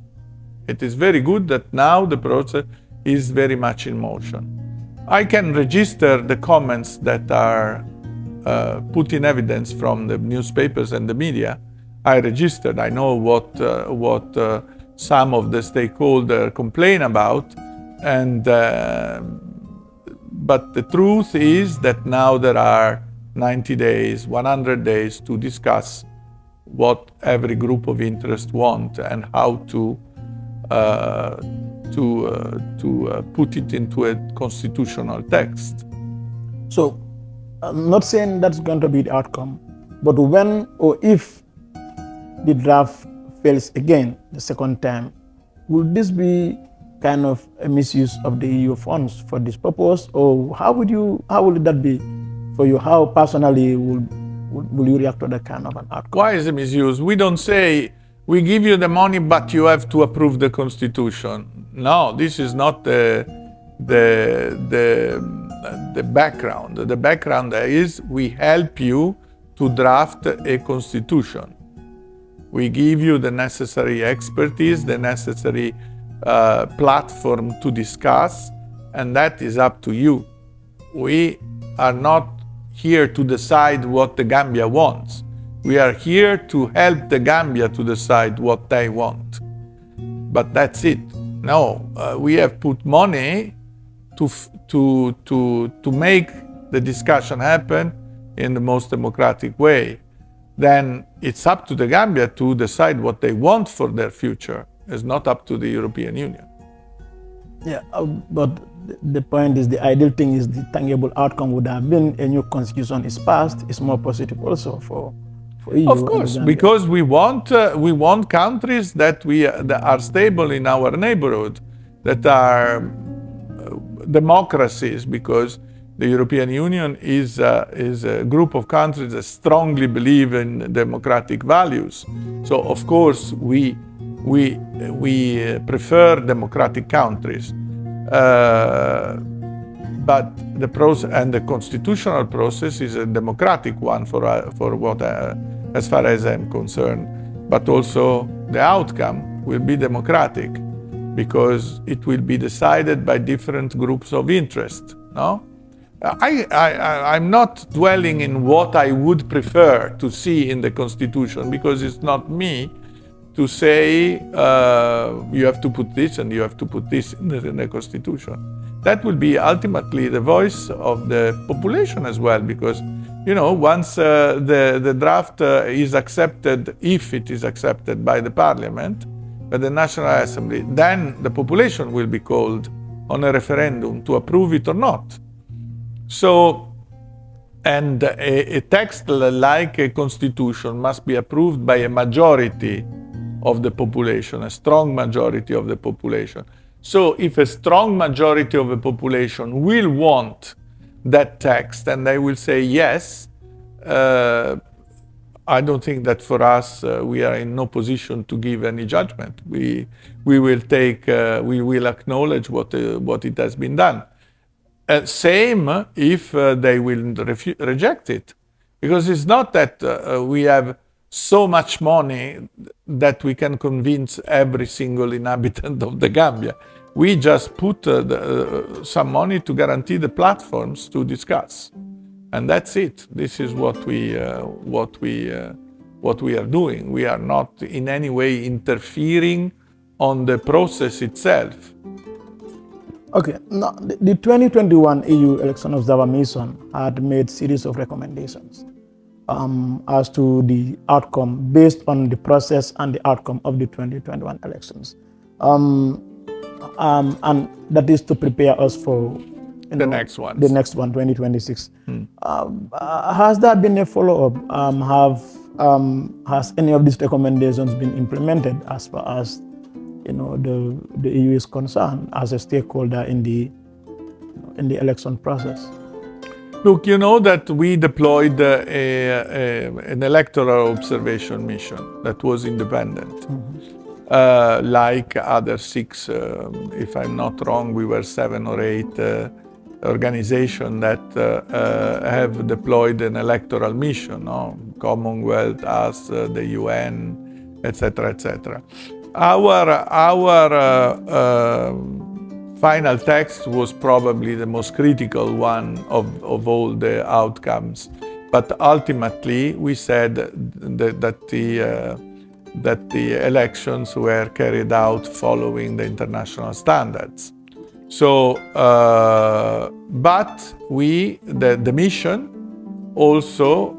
It is very good that now the process is very much in motion. I can register the comments that are put in evidence from the newspapers and the media. I registered. I know what some of the stakeholders complain about, but the truth is that now there are 90 days, 100 days to discuss what every group of interest want and how to put it into a constitutional text. So, I'm not saying that's going to be the outcome, but when or if the draft fails again the second time, will this be kind of a misuse of the EU funds for this purpose, or how would that be for you? How personally will you react to that kind of an outcome? Why is it misuse? We don't say we give you the money, but you have to approve the constitution. No, this is not the background. The background is we help you to draft a constitution. We give you the necessary expertise, the necessary platform to discuss, and that is up to you. We are not here to decide what the Gambia wants. We are here to help the Gambia to decide what they want. But that's it. No, we have put money to make the discussion happen in the most democratic way. Then it's up to the Gambia to decide what they want for their future. It's not up to the European Union. Yeah, but the point is, the ideal thing is the tangible outcome would have been a new constitution is passed. It's more positive also for for EU Of and course, Gambia? because we want countries that that are stable in our neighborhood, that are democracies, because the European Union is a group of countries that strongly believe in democratic values. So of course we prefer democratic countries. But the process and the constitutional process is a democratic one for what, as far as I'm concerned. But also the outcome will be democratic, because it will be decided by different groups of interest. No, I'm not dwelling in what I would prefer to see in the constitution, because it's not me to say you have to put this and you have to put this in the constitution. That will be ultimately the voice of the population as well, because once the draft is accepted, if it is accepted by the parliament, by the National Assembly, then the population will be called on a referendum to approve it or not. So, and a text like a constitution must be approved by a majority of the population, a strong majority of the population. So if a strong majority of the population will want that text and they will say yes, I don't think that for us, we are in no position to give any judgment. We will acknowledge what it has been done. Same if they will reject it, because it's not that we have so much money that we can convince every single inhabitant of the Gambia. We just put some money to guarantee the platforms to discuss, and that's it. This is what we are doing. We are not in any way interfering on the process itself. Okay, now the 2021 EU Election Observer Mission had made series of recommendations as to the outcome based on the process and the outcome of the 2021 elections. And that is to prepare us for the next one, 2026. Has there been a follow-up? Has any of these recommendations been implemented as far as the EU is concerned as a stakeholder in the election process? Look, you know that we deployed an electoral observation mission that was independent. Like other 6, if I'm not wrong, we were 7 or 8 organizations that have deployed an electoral mission, Commonwealth, us, the UN, etc., etc. Our final text was probably the most critical one of all the outcomes, but ultimately we said that the elections were carried out following the international standards. So, but the mission also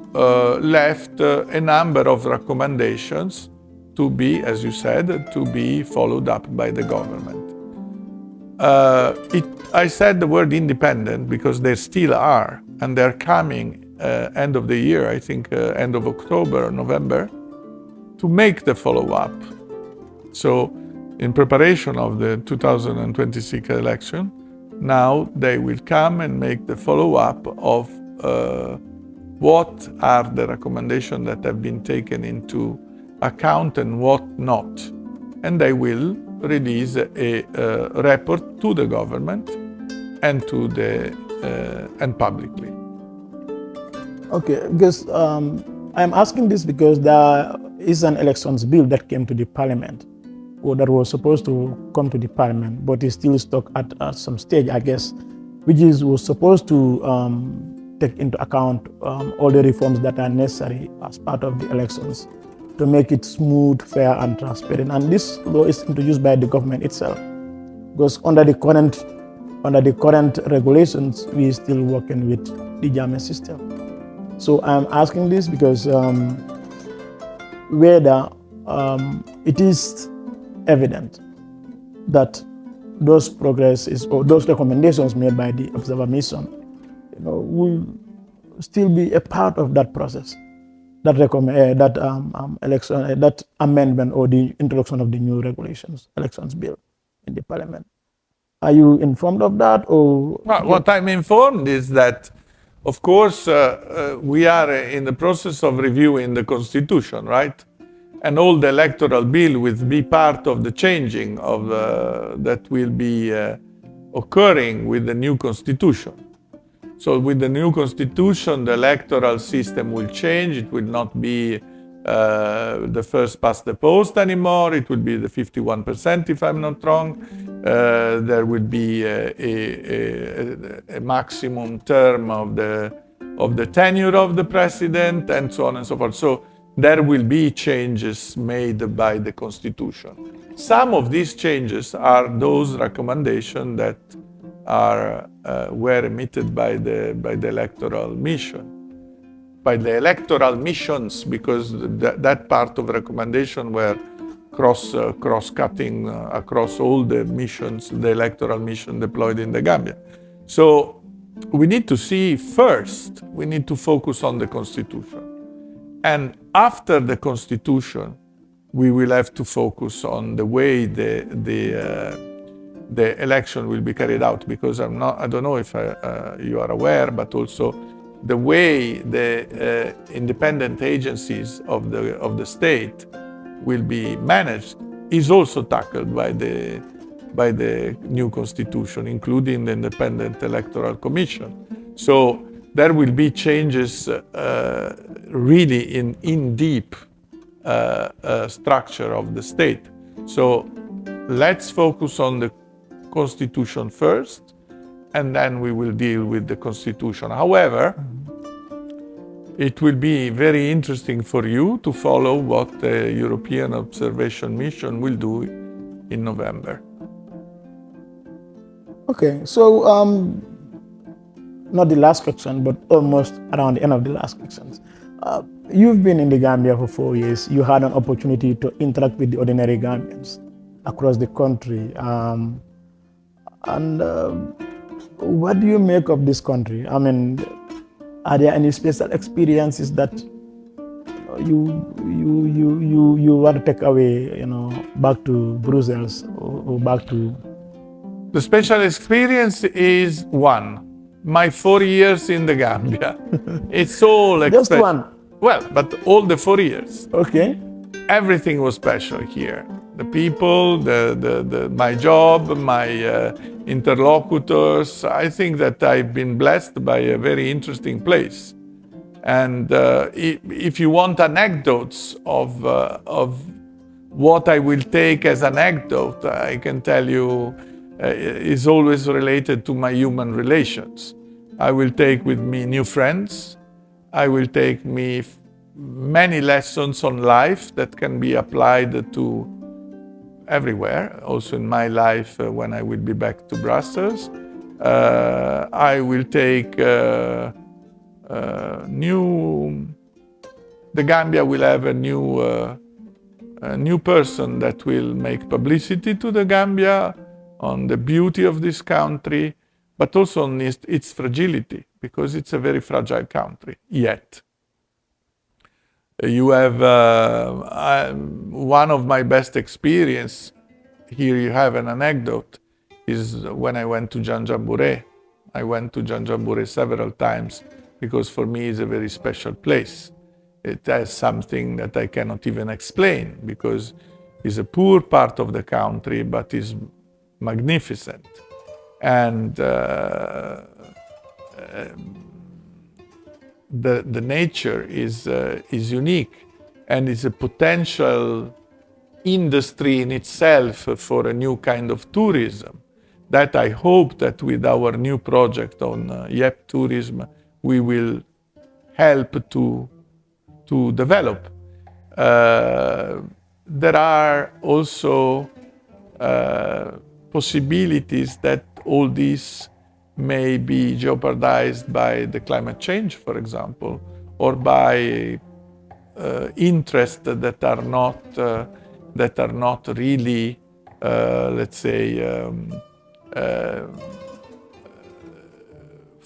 left a number of recommendations to be, as you said, to be followed up by the government. I said the word independent because they still are, and they're coming end of the year, I think end of October or November, to make the follow-up. So in preparation of the 2026 election, now they will come and make the follow-up of what are the recommendations that have been taken into account and what not. And they will release a report to the government and to and publicly. Okay, because I'm asking this because there is an elections bill that came to the parliament, or that was supposed to come to the parliament, but is still stuck at some stage, I guess, which was supposed to take into account all the reforms that are necessary as part of the elections to make it smooth, fair, and transparent. And this law is introduced by the government itself, because under the current regulations, we are still working with the German system. So I'm asking this because whether it is evident that those progresses or those recommendations made by the observer mission, will still be a part of that process. that that amendment or the introduction of the new regulations, elections bill in the parliament. Are you informed of that, or? Well, what I'm informed is that, of course, we are in the process of reviewing the constitution, right? And all the electoral bill will be part of the changing of that will be occurring with the new constitution. So with the new constitution, the electoral system will change. It will not be the first past the post anymore. It will be the 51%, if I'm not wrong. There will be a maximum term of the tenure of the president, and so on and so forth. So there will be changes made by the constitution. Some of these changes are those recommendations that were emitted by the electoral mission, by the electoral missions, because that part of the recommendation were cross-cutting across all the missions, the electoral mission deployed in the Gambia. So we need to see first, we need to focus on the constitution. And after the constitution, we will have to focus on the way the election will be carried out, because I don't know if you are aware, but also the way the independent agencies of the state will be managed is also tackled by the new constitution, including the Independent Electoral Commission. So there will be changes really in deep structure of the state. So let's focus on the constitution first, and then we will deal with the constitution. However, it will be very interesting for you to follow what the European Observation Mission will do in November. Okay, so not the last question, but almost around the end of the last questions. You've been in the Gambia for 4 years. You had an opportunity to interact with the ordinary Gambians across the country. What do you make of this country? I mean, are there any special experiences that you want to take away, back to Brussels or back to? The special experience is one. My 4 years in the Gambia. It's all Just one? Well, but all the 4 years. Okay. Everything was special here. The people, my job, my interlocutors. I think that I've been blessed by a very interesting place. And if you want anecdotes of what I will take as an anecdote, I can tell you is always related to my human relations. I will take with me new friends. I will take me many lessons on life that can be applied to everywhere, also in my life when I will be back to Brussels. I will take the Gambia will have a new person that will make publicity to the Gambia on the beauty of this country, but also on its fragility, because it's a very fragile country yet. You have one of my best experience, here you have an anecdote, is when I went to Janjanbureh. I went to Janjanbureh several times because for me it's a very special place. It has something that I cannot even explain because it's a poor part of the country, but is magnificent. And the nature is unique, and is a potential industry in itself for a new kind of tourism that I hope that with our new project on YEP tourism we will help to develop. There are also possibilities that all these may be jeopardized by the climate change, for example, or by interests that are not really, let's say,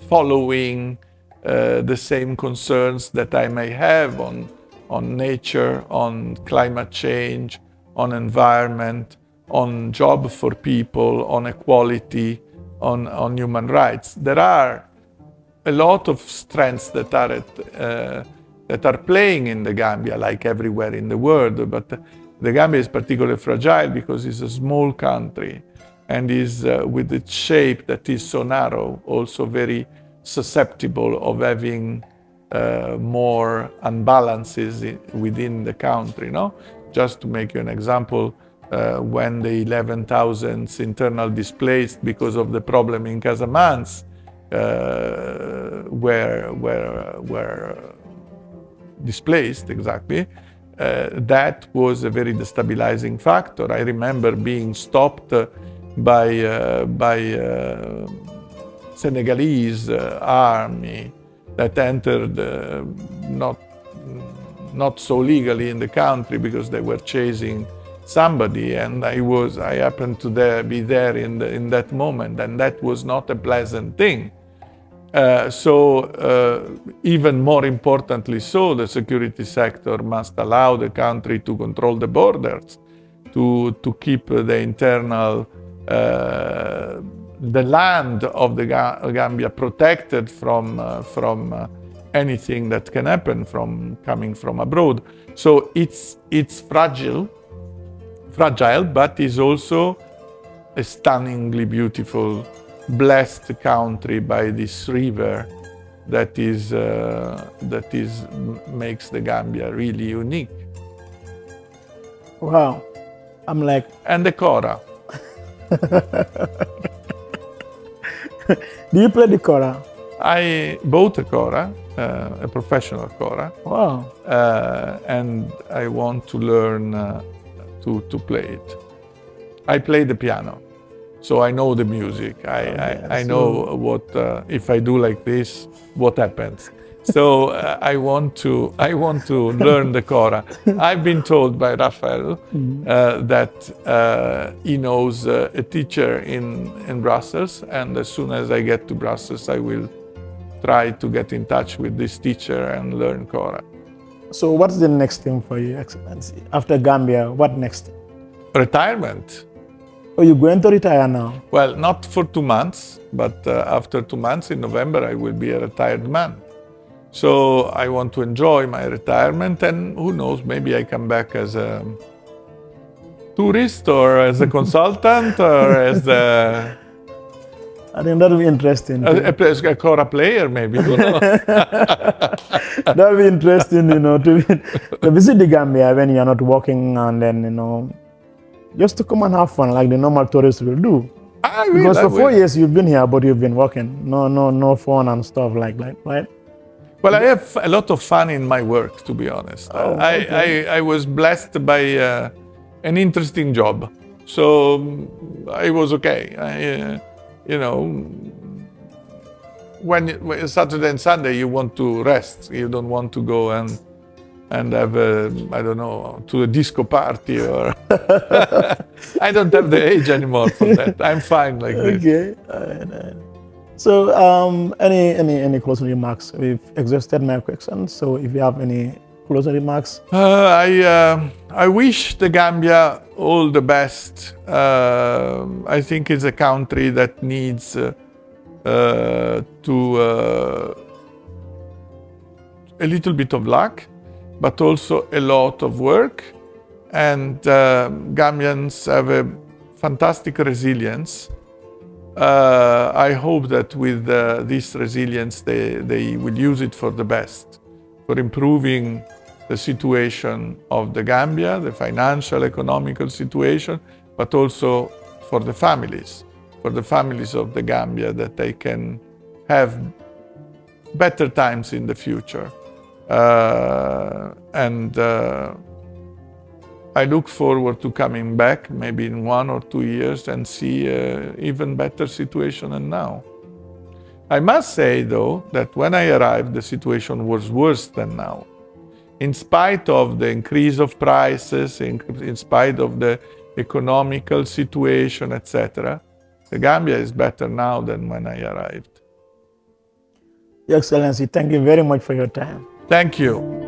following the same concerns that I may have on on nature, on climate change, on environment, on job for people, on equality, on human rights. There are a lot of strengths that are playing in the Gambia, like everywhere in the world, but the Gambia is particularly fragile because it's a small country and is, with its shape that is so narrow, also very susceptible of having more unbalances within the country. No? Just to make you an example, when the 11,000 internal displaced because of the problem in Casamance were displaced, exactly, that was a very destabilizing factor. I remember being stopped by Senegalese army that entered not so legally in the country because they were chasing somebody, and I happened to be there in that moment, and that was not a pleasant thing. Even more importantly, the security sector must allow the country to control the borders, to keep the internal, the land of the Gambia protected from anything that can happen from coming from abroad. So it's fragile, but is also a stunningly beautiful, blessed country by this river that makes the Gambia really unique. Wow, I'm like. And the kora. Do you play the kora? I bought a kora, a professional kora. Wow. And I want to learn to play it. I play the piano, so I know the music. I know what if I do like this, what happens. So I want to learn the kora. I've been told by Rafael that he knows a teacher in Brussels, and as soon as I get to Brussels, I will try to get in touch with this teacher and learn kora. So what's the next thing for you, Excellency? After Gambia, what next? Retirement. Oh, you're going to retire now? Well, not for 2 months, but after 2 months in November, I will be a retired man. So I want to enjoy my retirement, and who knows, maybe I come back as a tourist or as a consultant or as a... I think that would be interesting. A kora player, maybe. That would be interesting, to visit the Gambia when you're not working, and then, just to come and have fun like the normal tourists will do. Because for 4 years you've been here, but you've been working. No fun and stuff like that, right? Well, I have a lot of fun in my work, to be honest. Oh, okay. I was blessed by an interesting job, so I was okay. When Saturday and Sunday you want to rest, you don't want to go and have I don't know, to a disco party or I don't have the age anymore for that. I'm fine like this. Okay. So any closing remarks? We've exhausted my questions. So if you have any closing remarks. I wish the Gambia all the best. I think it's a country that needs a little bit of luck, but also a lot of work. And Gambians have a fantastic resilience. I hope that with this resilience, they will use it for the best, for improving the situation of the Gambia, the financial, economical situation, but also for the families of the Gambia, that they can have better times in the future. I look forward to coming back maybe in 1 or 2 years and see an even better situation than now. I must say, though, that when I arrived, the situation was worse than now. In spite of the increase of prices, in spite of the economical situation, etc., the Gambia is better now than when I arrived. Your Excellency, thank you very much for your time. Thank you.